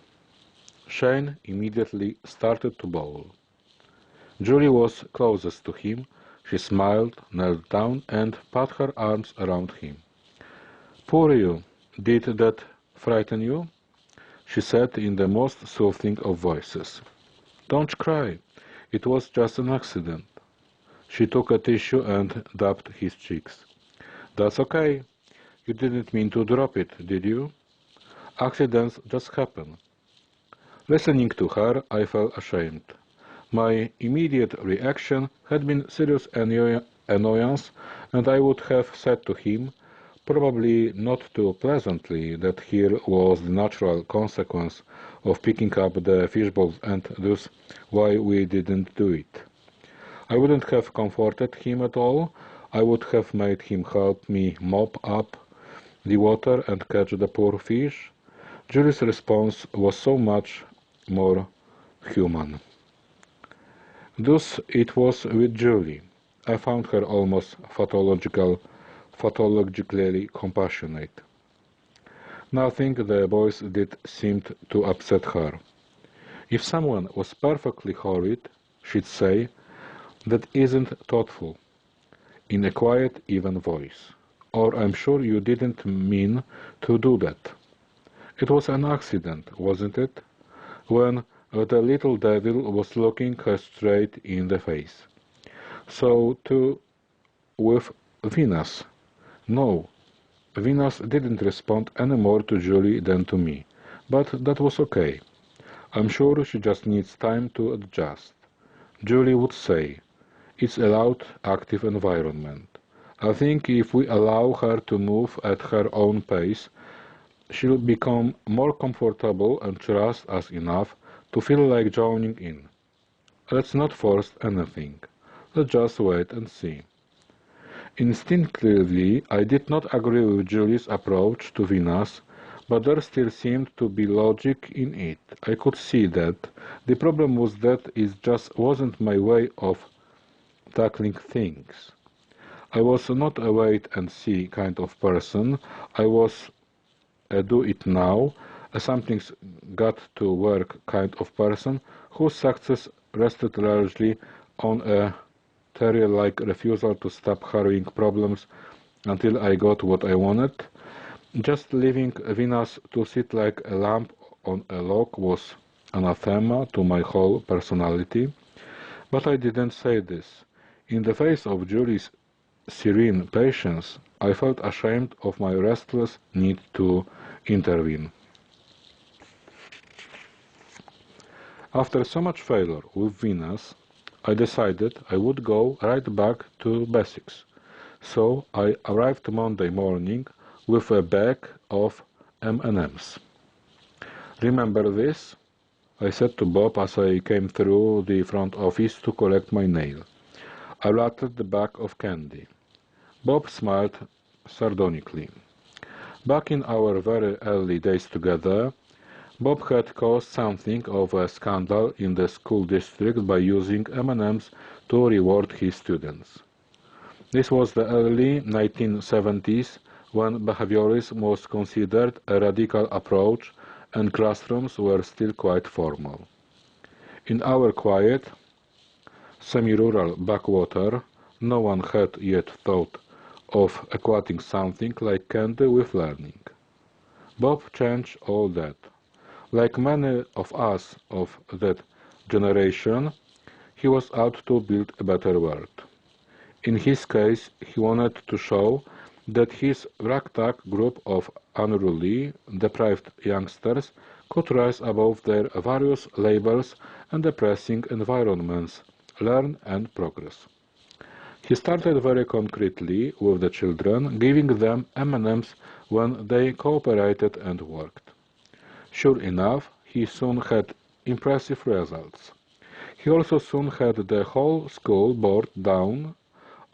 Shane immediately started to bowl. Julie was closest to him. She smiled, knelt down, and put her arms around him. "Poor you. Did that frighten you?" she said in the most soothing of voices. "Don't cry. It was just an accident." She took a tissue and dabbed his cheeks. "That's okay. You didn't mean to drop it, did you? Accidents just happen." Listening to her, I felt ashamed. My immediate reaction had been serious annoyance, and I would have said to him, probably not too pleasantly, that here was the natural consequence of picking up the fishbowl and thus why we didn't do it. I wouldn't have comforted him at all. I would have made him help me mop up the water and catch the poor fish. Julie's response was so much more human. Thus it was with Julie. I found her almost pathologically compassionate. Nothing the boys did seemed to upset her. If someone was perfectly horrid, she'd say, "That isn't thoughtful," in a quiet, even voice. Or, "I'm sure you didn't mean to do that." It was an accident, wasn't it? When the little devil was looking her straight in the face. So too with Venus. No, Venus didn't respond any more to Julie than to me, but that was okay. I'm sure she just needs time to adjust. Julie would say, "It's a loud, active environment." I think if we allow her to move at her own pace, she'll become more comfortable and trust us enough to feel like joining in. Let's not force anything. Let's just wait and see. Instinctively, I did not agree with Julie's approach to Venus, but there still seemed to be logic in it. I could see that. The problem was that it just wasn't my way of tackling things. I was not a wait-and-see kind of person. I was a do-it-now, a something's got-to-work kind of person whose success rested largely on a terrier-like refusal to stop harrowing problems until I got what I wanted. Just leaving Venus to sit like a lamp on a log was anathema to my whole personality. But I didn't say this. In the face of Julie's serene patience, I felt ashamed of my restless need to intervene. After so much failure with Venus, I decided I would go right back to basics. So I arrived Monday morning with a bag of M&Ms. "Remember this?" I said to Bob as I came through the front office to collect my nail. I rattled the bag of candy. Bob smiled sardonically. Back in our very early days together, Bob had caused something of a scandal in the school district by using M&Ms to reward his students. This was the early 1970s, when behaviorism was considered a radical approach and classrooms were still quite formal. In our quiet, semi-rural backwater, no one had yet thought of equating something like candy with learning. Bob changed all that. Like many of us of that generation, he was out to build a better world. In his case, he wanted to show that his ragtag group of unruly, deprived youngsters could rise above their various labels and depressing environments, learn and progress. He started very concretely with the children, giving them M&Ms when they cooperated and worked. Sure enough, he soon had impressive results. He also soon had the whole school board down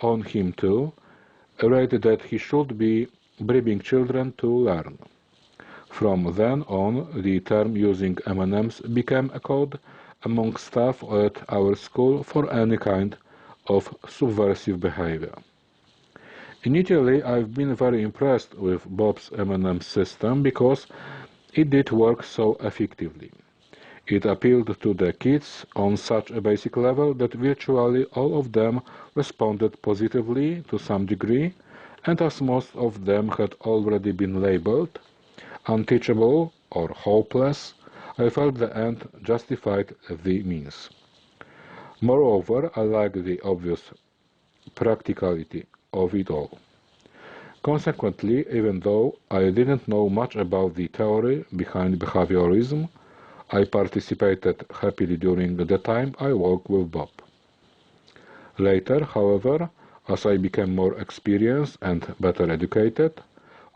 on him too, right that he should be bribing children to learn. From then on, the term using M&Ms became a code among staff at our school for any kind of subversive behavior. Initially, I've been very impressed with Bob's M&M system because it did work so effectively. It appealed to the kids on such a basic level that virtually all of them responded positively to some degree, and as most of them had already been labeled unteachable or hopeless, I felt the end justified the means. Moreover, I liked the obvious practicality of it all. Consequently, even though I didn't know much about the theory behind behaviorism, I participated happily during the time I worked with Bob. Later, however, as I became more experienced and better educated,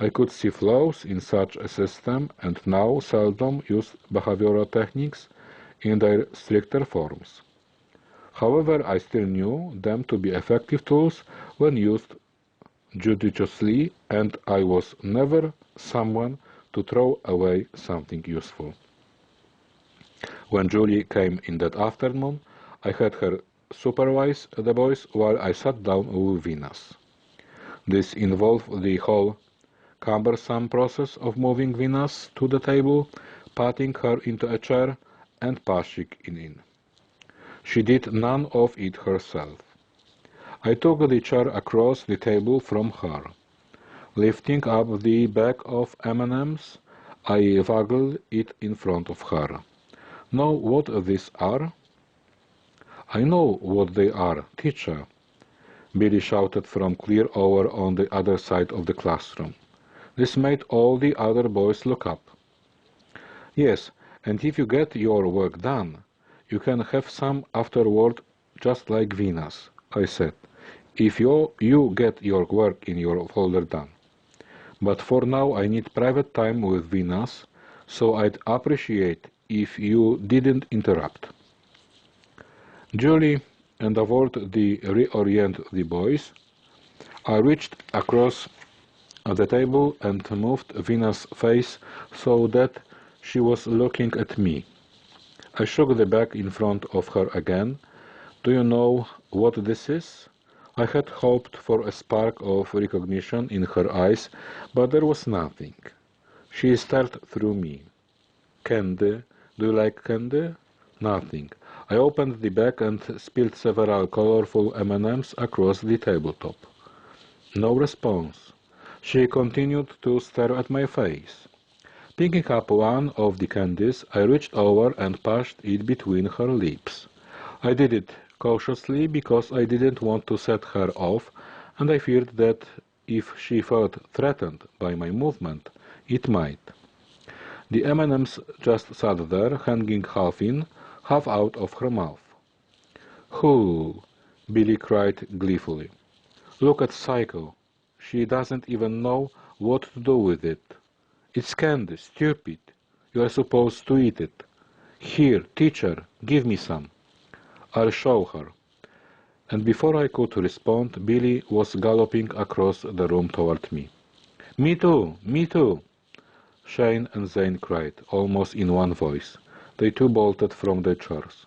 I could see flaws in such a system and now seldom use behavioral techniques in their stricter forms. However, I still knew them to be effective tools when used judiciously, and I was never someone to throw away something useful. When Julie came in that afternoon, I had her supervise the boys while I sat down with Venus. This involved the whole cumbersome process of moving Venus to the table, patting her into a chair, and pushing it in. She did none of it herself. I took the chair across the table from her. Lifting up the bag of M&Ms, I waggled it in front of her. "Know what these are?" "I know what they are, teacher," Billy shouted from clear over on the other side of the classroom. This made all the other boys look up. "Yes, and if you get your work done, you can have some afterward just like Venus," I said, "if you get your work in your folder done. But for now I need private time with Venus, so I'd appreciate if you didn't interrupt." Julie and avoid the reorient the boys, I reached across at the table and moved Venus' face so that she was looking at me. I shook the bag in front of her again. Do you know what this is? I had hoped for a spark of recognition in her eyes, but there was nothing. She stared through me. Candy? Do you like candy? Nothing. I opened the bag and spilled several colorful M&Ms across the tabletop. No response. She continued to stare at my face. Picking up one of the candies, I reached over and pushed it between her lips. I did it cautiously because I didn't want to set her off, and I feared that if she felt threatened by my movement, it might. The M&Ms just sat there, hanging half in, half out of her mouth. "Hoo!" Billy cried gleefully. "Look at Psycho. She doesn't even know what to do with it. It's candy, stupid. You are supposed to eat it. Here, teacher, give me some. I'll show her." And before I could respond, Billy was galloping across the room toward me. "Me too! Me too!" Shane and Zane cried, almost in one voice. They too bolted from their chairs.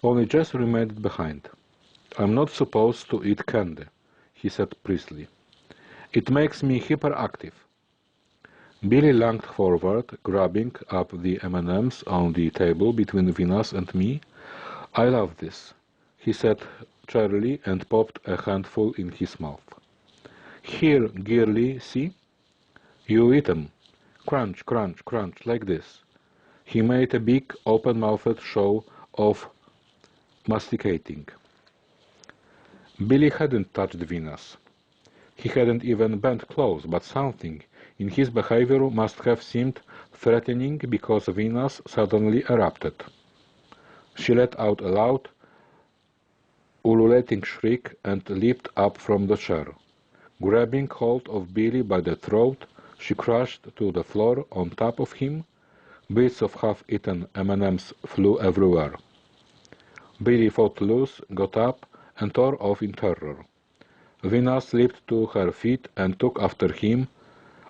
Only Jess remained behind. "I'm not supposed to eat candy," he said briskly. "It makes me hyperactive." Billy lunged forward, grabbing up the M&Ms on the table between Venus and me. "I love this," he said cheerily and popped a handful in his mouth. "Here, girlie, see? You eat 'em. Crunch, crunch, crunch, like this." He made a big, open-mouthed show of masticating. Billy hadn't touched Venus. He hadn't even bent close, but something in his behavior must have seemed threatening because Venus suddenly erupted. She let out a loud, ululating shriek and leaped up from the chair. Grabbing hold of Billy by the throat, she crashed to the floor on top of him. Bits of half-eaten M&Ms flew everywhere. Billy fought loose, got up, and tore off in terror. Venus leaped to her feet and took after him,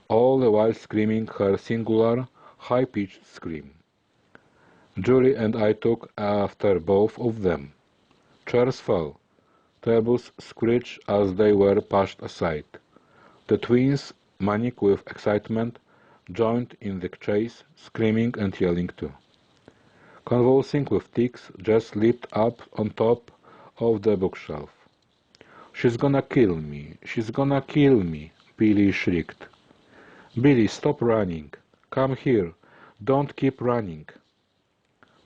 all the while screaming her singular, high-pitched scream. Julie and I took after both of them. Chairs fell. Tables screeched as they were pushed aside. The twins, manic with excitement, joined in the chase, screaming and yelling too. Convulsing with tics, Jess leaped up on top of the bookshelf. "She's gonna kill me! She's gonna kill me!" Billy shrieked. "Billy, stop running! Come here! Don't keep running!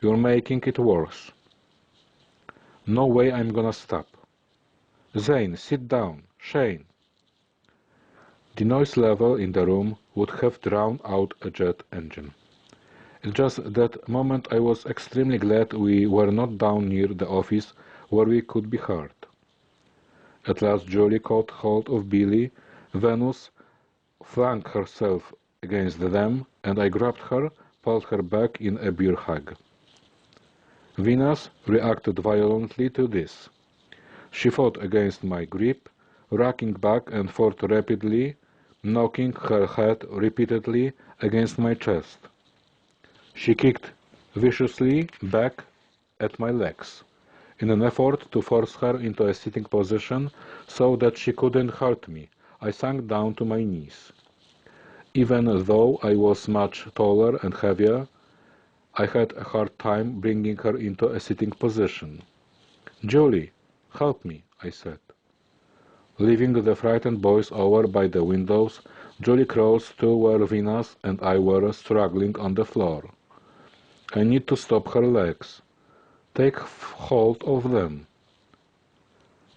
You're making it worse." "No way I'm gonna stop." "Zane, sit down! Shane!" The noise level in the room would have drowned out a jet engine. At just that moment I was extremely glad we were not down near the office where we could be heard. At last Julie caught hold of Billy. Venus flung herself against them, and I grabbed her, pulled her back in a bear hug. Venus reacted violently to this. She fought against my grip, rocking back and forth rapidly, knocking her head repeatedly against my chest. She kicked viciously back at my legs, in an effort to force her into a sitting position so that she couldn't hurt me. I sank down to my knees. Even though I was much taller and heavier, I had a hard time bringing her into a sitting position. "Julie, help me," I said. Leaving the frightened boys over by the windows, Julie crossed to where Venus and I were struggling on the floor. "I need to stop her legs. Take hold of them."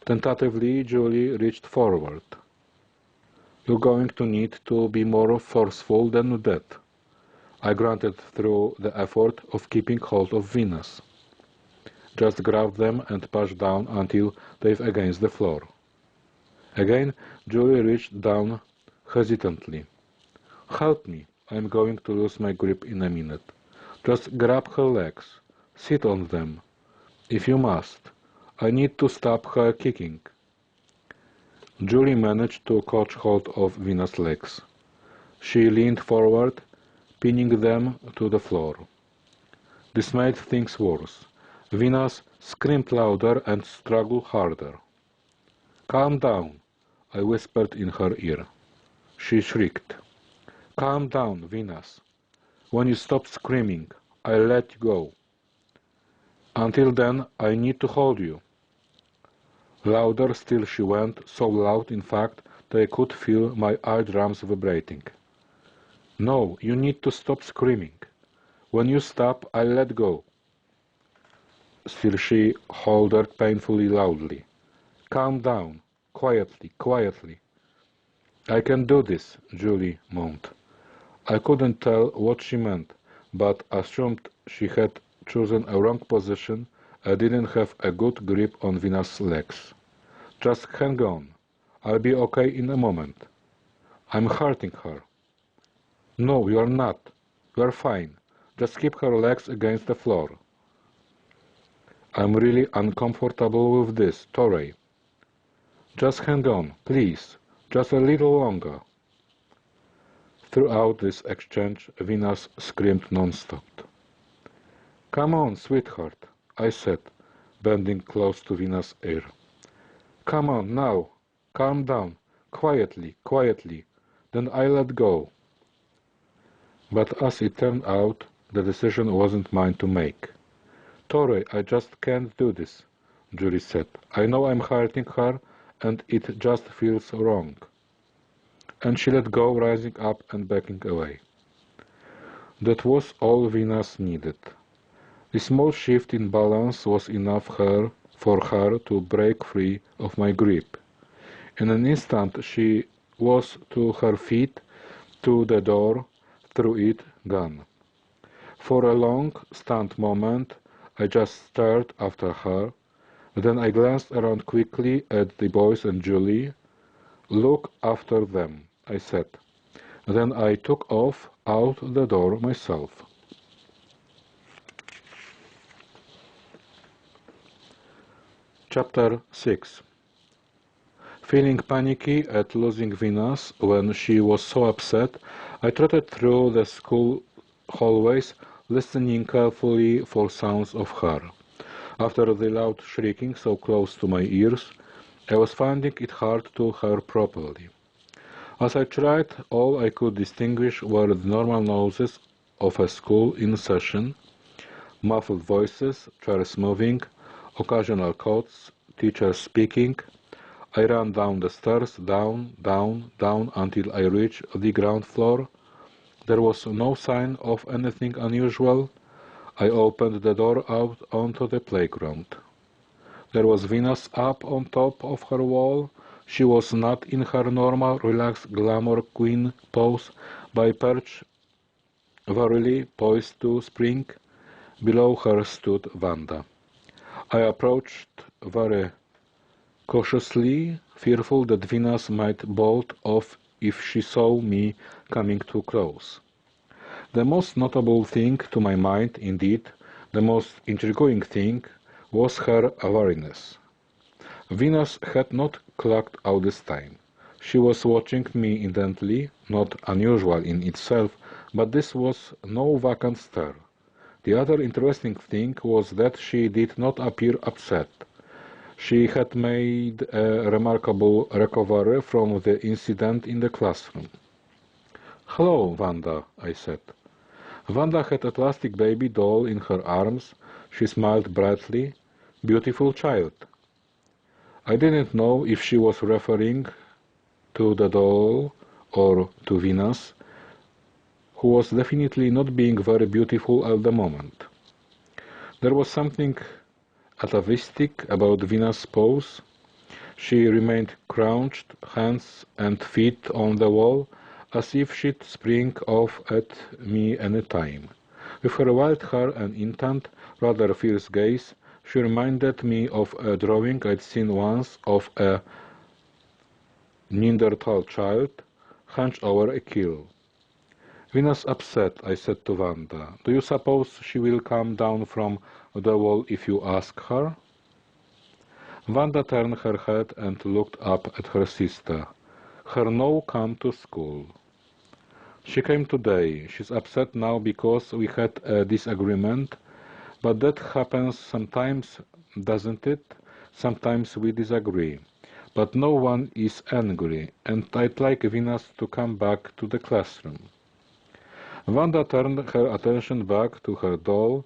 Tentatively, Julie reached forward. "You're going to need to be more forceful than that," I grunted through the effort of keeping hold of Venus. "Just grab them and push down until they're against the floor." Again, Julie reached down hesitantly. "Help me. I'm going to lose my grip in a minute. Just grab her legs. Sit on them. If you must. I need to stop her kicking." Julie managed to catch hold of Venus' legs. She leaned forward, pinning them to the floor. This made things worse. Venus screamed louder and struggled harder. "Calm down," I whispered in her ear. She shrieked. "Calm down, Venus. When you stop screaming, I'll let you go. Until then, I need to hold you." Louder still she went, so loud in fact that I could feel my eardrums vibrating. "No, you need to stop screaming. When you stop, I'll let go." Still she hollered painfully loudly. "Calm down. Quietly, quietly." "I can do this," Julie moaned. I couldn't tell what she meant, but assumed she had chosen a wrong position and didn't have a good grip on Venus' legs. "Just hang on. I'll be okay in a moment. I'm hurting her." "No, you're not. You're fine. Just keep her legs against the floor." "I'm really uncomfortable with this, Torey." "Just hang on, please. Just a little longer." Throughout this exchange, Venus screamed non-stop. "Come on, sweetheart," I said, bending close to Venus' ear. "Come on now. Calm down. Quietly, quietly. Then I let go." But as it turned out, the decision wasn't mine to make. "Torey, I just can't do this," Julie said. "I know I'm hurting her, and it just feels wrong." And she let go, rising up and backing away. That was all Venus needed. The small shift in balance was enough for her to break free of my grip. In an instant she was to her feet, to the door, through it, gone. For a long, stunned moment, I just stared after her. Then I glanced around quickly at the boys and Julie. "Look after them," I said. Then I took off out the door myself. Chapter 6. Feeling panicky at losing Venus when she was so upset, I trotted through the school hallways, listening carefully for sounds of her. After the loud shrieking so close to my ears, I was finding it hard to hear properly. As I tried, all I could distinguish were the normal noises of a school in session: muffled voices, chairs moving, occasional quotes, teachers speaking. I ran down the stairs, down, down, down, until I reached the ground floor. There was no sign of anything unusual. I opened the door out onto the playground. There was Venus up on top of her wall. She was not in her normal, relaxed glamour queen pose, but perched warily, poised to spring. Below her stood Wanda. I approached very cautiously, fearful that Venus might bolt off if she saw me coming too close. The most notable thing to my mind, indeed, the most intriguing thing, was her awareness. Venus had not clocked out this time. She was watching me intently, not unusual in itself, but this was no vacant stare. The other interesting thing was that she did not appear upset. She had made a remarkable recovery from the incident in the classroom. "Hello, Wanda," I said. Wanda had a plastic baby doll in her arms. She smiled brightly. "Beautiful child." I didn't know if she was referring to the doll or to Venus, who was definitely not being very beautiful at the moment. There was something atavistic about Venus' pose. She remained crouched, hands and feet on the wall, as if she'd spring off at me any time. With her wild hair and intent, rather fierce gaze, she reminded me of a drawing I'd seen once of a Neanderthal child, hunched over a kill. "Venus upset," I said to Wanda. "Do you suppose she will come down from the wall if you ask her?" Wanda turned her head and looked up at her sister. Her no come to school. She came today. She's upset now because we had a disagreement, but that happens sometimes, doesn't it? Sometimes we disagree. But no one is angry, and I'd like Venus to come back to the classroom. Wanda turned her attention back to her doll.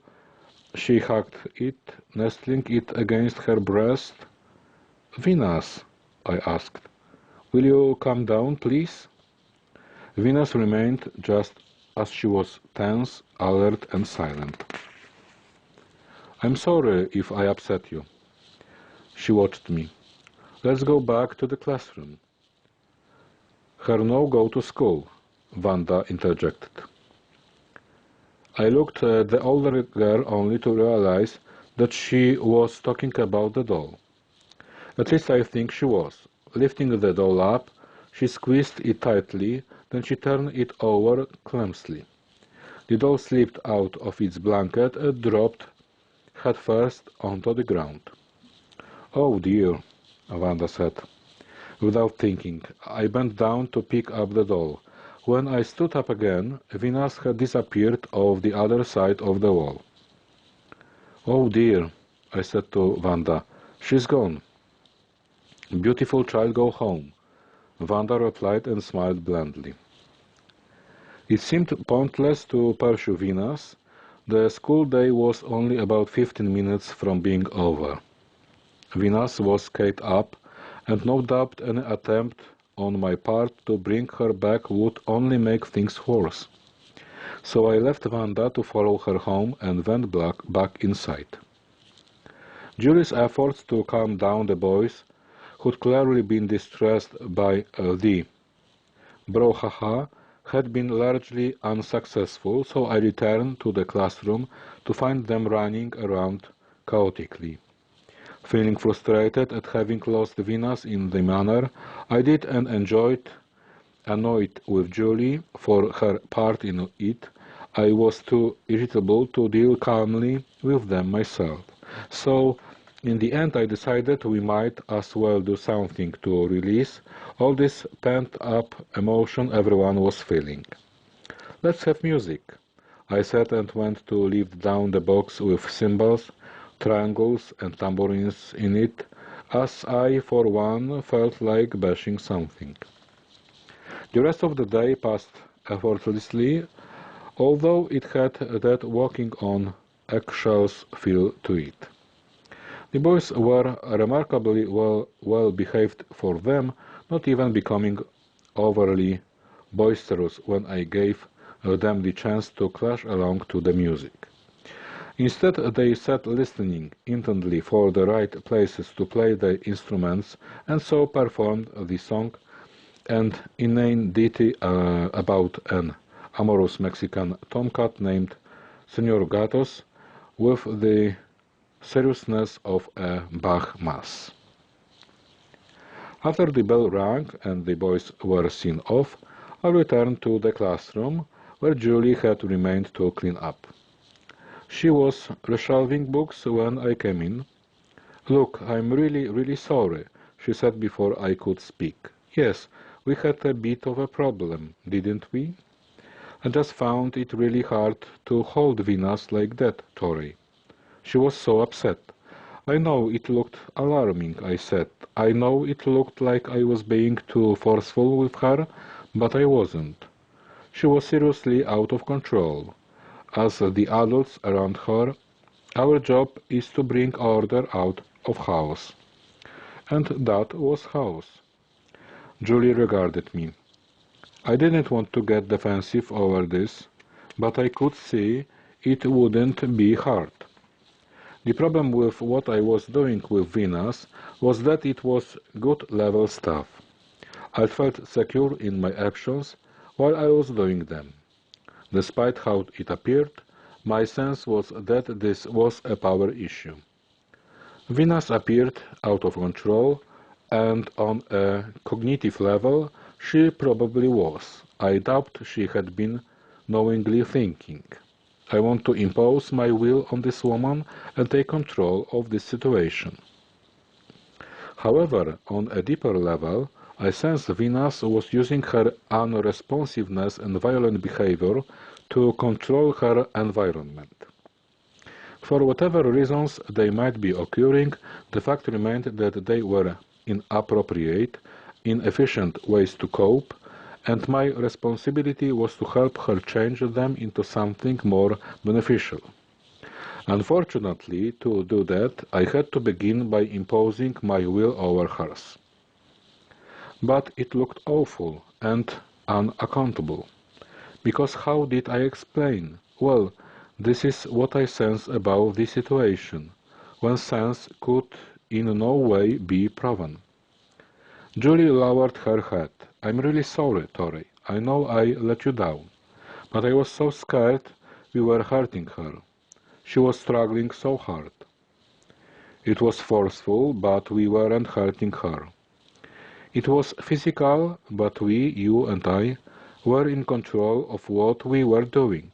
She hugged it, nestling it against her breast. Venus, I asked, will you come down, please? Venus remained just as she was, tense, alert, and silent. I'm sorry if I upset you. She watched me. Let's go back to the classroom. Her no go to school, Wanda interjected. I looked at the older girl only to realize that she was talking about the doll. At least I think she was. Lifting the doll up, she squeezed it tightly, then she turned it over clumsily. The doll slipped out of its blanket and dropped headfirst onto the ground. Oh dear, Wanda said. Without thinking, I bent down to pick up the doll. When I stood up again, Venus had disappeared off the other side of the wall. Oh dear, I said to Wanda, she's gone. Beautiful child, go home, Wanda replied and smiled blandly. It seemed pointless to pursue Venus. The school day was only about 15 minutes from being over. Venus was skate up, and no doubt any attempt on my part to bring her back would only make things worse. So I left Wanda to follow her home and went back inside. Julie's efforts to calm down the boys, who'd clearly been distressed by the brouhaha, had been largely unsuccessful, so I returned to the classroom to find them running around chaotically. Feeling frustrated at having lost Venus in the manner I did and annoyed with Julie for her part in it, I was too irritable to deal calmly with them myself. So, in the end, I decided we might as well do something to release all this pent-up emotion everyone was feeling. Let's have music, I said and went to lift down the box with cymbals, triangles and tambourines in it, as I, for one, felt like bashing something. The rest of the day passed effortlessly, although it had that walking on eggshells feel to it. The boys were remarkably well behaved for them, not even becoming overly boisterous when I gave them the chance to clash along to the music. Instead, they sat listening intently for the right places to play the instruments, and so performed the song, an inane ditty about an amorous Mexican tomcat named Senor Gatos, with the seriousness of a Bach mass. After the bell rang and the boys were seen off, I returned to the classroom, where Julie had remained to clean up. She was reshelving books when I came in. Look, I'm really sorry, she said before I could speak. Yes, we had a bit of a problem, didn't we? I just found it really hard to hold Venus like that, Torey. She was so upset. I know it looked alarming, I said. I know it looked like I was being too forceful with her, but I wasn't. She was seriously out of control. As the adults around her, our job is to bring order out of chaos. And that was chaos. Julie regarded me. I didn't want to get defensive over this, but I could see it wouldn't be hard. The problem with what I was doing with Venus was that it was good level stuff. I felt secure in my actions while I was doing them. Despite how it appeared, my sense was that this was a power issue. Venus appeared out of control, and on a cognitive level, she probably was. I doubt she had been knowingly thinking. I want to impose my will on this woman and take control of this situation. However, on a deeper level, I sensed Venus was using her unresponsiveness and violent behavior to control her environment. For whatever reasons they might be occurring, the fact remained that they were inappropriate, inefficient ways to cope, and my responsibility was to help her change them into something more beneficial. Unfortunately, to do that, I had to begin by imposing my will over hers. But it looked awful and unaccountable. Because how did I explain? Well, this is what I sense about the situation, when sense could in no way be proven. Julie lowered her head. I'm really sorry, Torey. I know I let you down. But I was so scared we were hurting her. She was struggling so hard. It was forceful, but we weren't hurting her. It was physical, but we, you and I, were in control of what we were doing,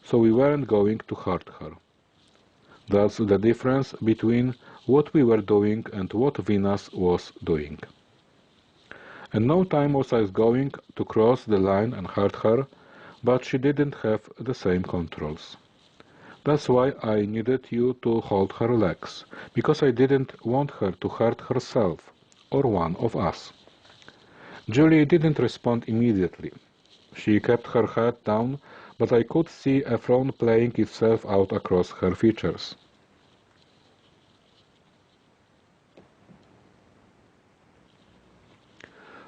so we weren't going to hurt her. That's the difference between what we were doing and what Venus was doing. And no time was I going to cross the line and hurt her, but she didn't have the same controls. That's why I needed you to hold her legs, because I didn't want her to hurt herself, or one of us. Julie didn't respond immediately. She kept her head down, but I could see a frown playing itself out across her features.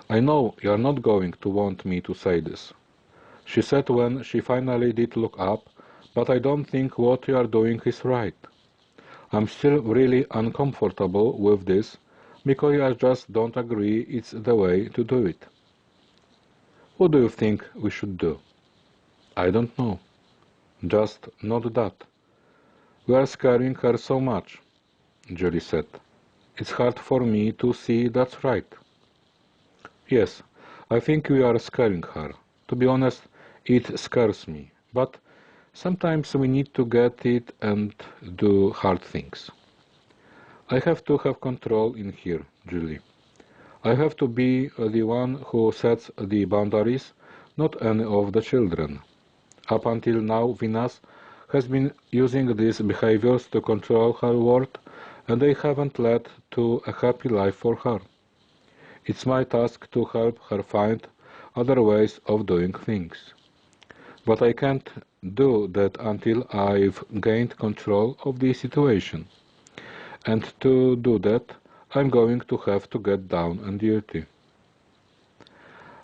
I know you're not going to want me to say this, she said when she finally did look up, but I don't think what you are doing is right. I'm still really uncomfortable with this, because I just don't agree it's the way to do it. What do you think we should do? I don't know. Just not that. We are scaring her so much, Julie said. It's hard for me to see that's right. Yes, I think we are scaring her. To be honest, it scares me. But sometimes we need to get it and do hard things. I have to have control in here, Julie. I have to be the one who sets the boundaries, not any of the children. Up until now, Venus has been using these behaviors to control her world, and they haven't led to a happy life for her. It's my task to help her find other ways of doing things. But I can't do that until I've gained control of the situation. And to do that, I'm going to have to get down on duty.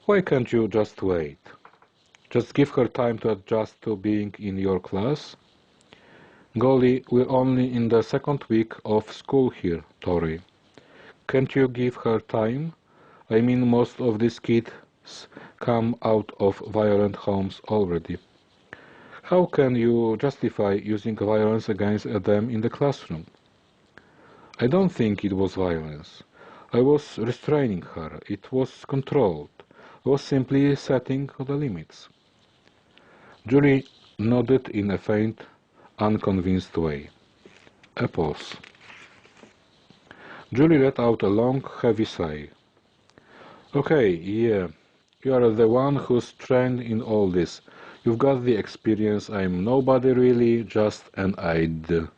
Why can't you just wait? Just give her time to adjust to being in your class? Golly, we're only in the second week of school here, Torey. Can't you give her time? I mean, most of these kids come out of violent homes already. How can you justify using violence against them in the classroom? I don't think it was violence. I was restraining her. It was controlled. I was simply setting the limits. Julie nodded in a faint, unconvinced way. A pause. Julie let out a long, heavy sigh. Okay, yeah, you are the one who's trained in all this. You've got the experience. I'm nobody really, just an aide.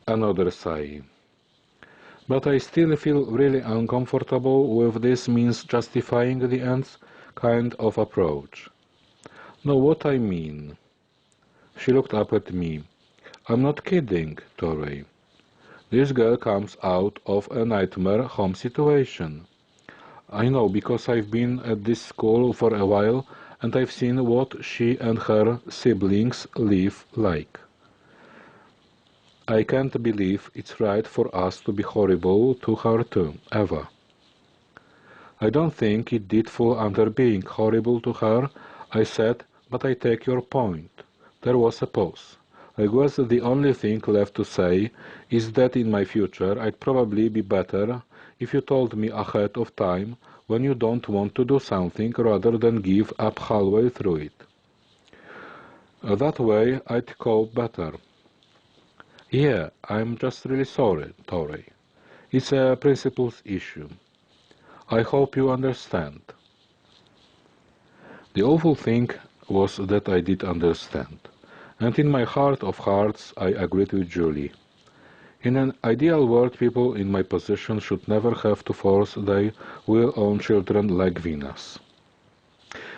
Another sigh. But I still feel really uncomfortable with this means justifying the ends kind of approach. Know what I mean? She looked up at me. I'm not kidding, Torey. This girl comes out of a nightmare home situation. I know because I've been at this school for a while and I've seen what she and her siblings live like. I can't believe it's right for us to be horrible to her too, ever. I don't think it did fall under being horrible to her, I said, but I take your point. There was a pause. I guess the only thing left to say is that in my future I'd probably be better if you told me ahead of time when you don't want to do something rather than give up halfway through it. That way I'd cope better. Yeah, I'm just really sorry, Torey. It's a principles issue. I hope you understand. The awful thing was that I did understand, and in my heart of hearts I agreed with Julie. In an ideal world, people in my position should never have to force their will on children like Venus.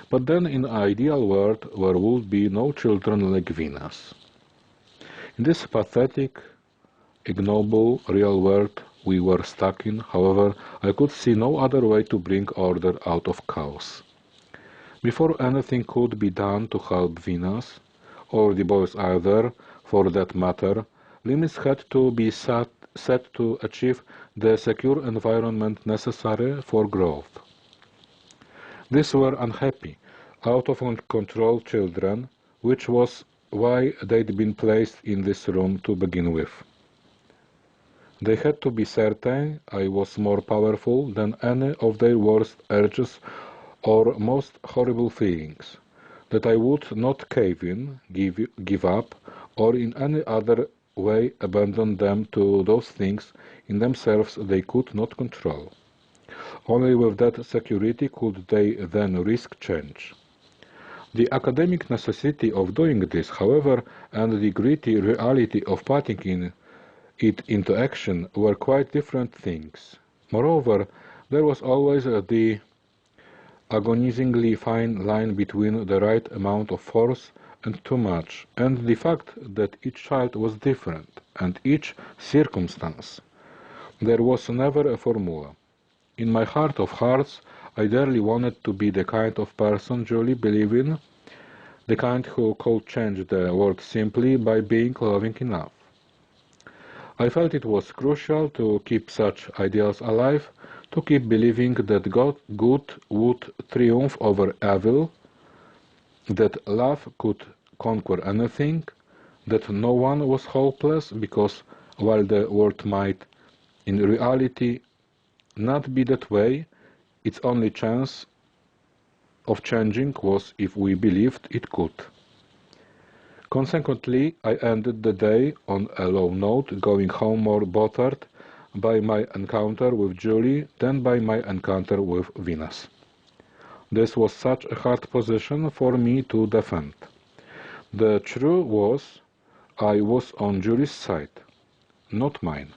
But then in an ideal world, there would be no children like Venus. In this pathetic, ignoble, real world we were stuck in, however, I could see no other way to bring order out of chaos. Before anything could be done to help Venus, or the boys either, for that matter, limits had to be set to achieve the secure environment necessary for growth. These were unhappy, out of control children, which was why they'd been placed in this room to begin with. They had to be certain I was more powerful than any of their worst urges or most horrible feelings, that I would not cave in, give up, or in any other way abandon them to those things in themselves they could not control. Only with that security could they then risk change. The academic necessity of doing this, however, and the gritty reality of putting it into action were quite different things. Moreover, there was always the agonizingly fine line between the right amount of force and too much, and the fact that each child was different, and each circumstance. There was never a formula. In my heart of hearts, I dearly wanted to be the kind of person Julie believed in, the kind who could change the world simply by being loving enough. I felt it was crucial to keep such ideals alive, to keep believing that good would triumph over evil, that love could conquer anything, that no one was hopeless because while the world might in reality not be that way, its only chance of changing was if we believed it could. Consequently, I ended the day on a low note, going home more bothered by my encounter with Julie than by my encounter with Venus. This was such a hard position for me to defend. The truth was, I was on Julie's side, not mine.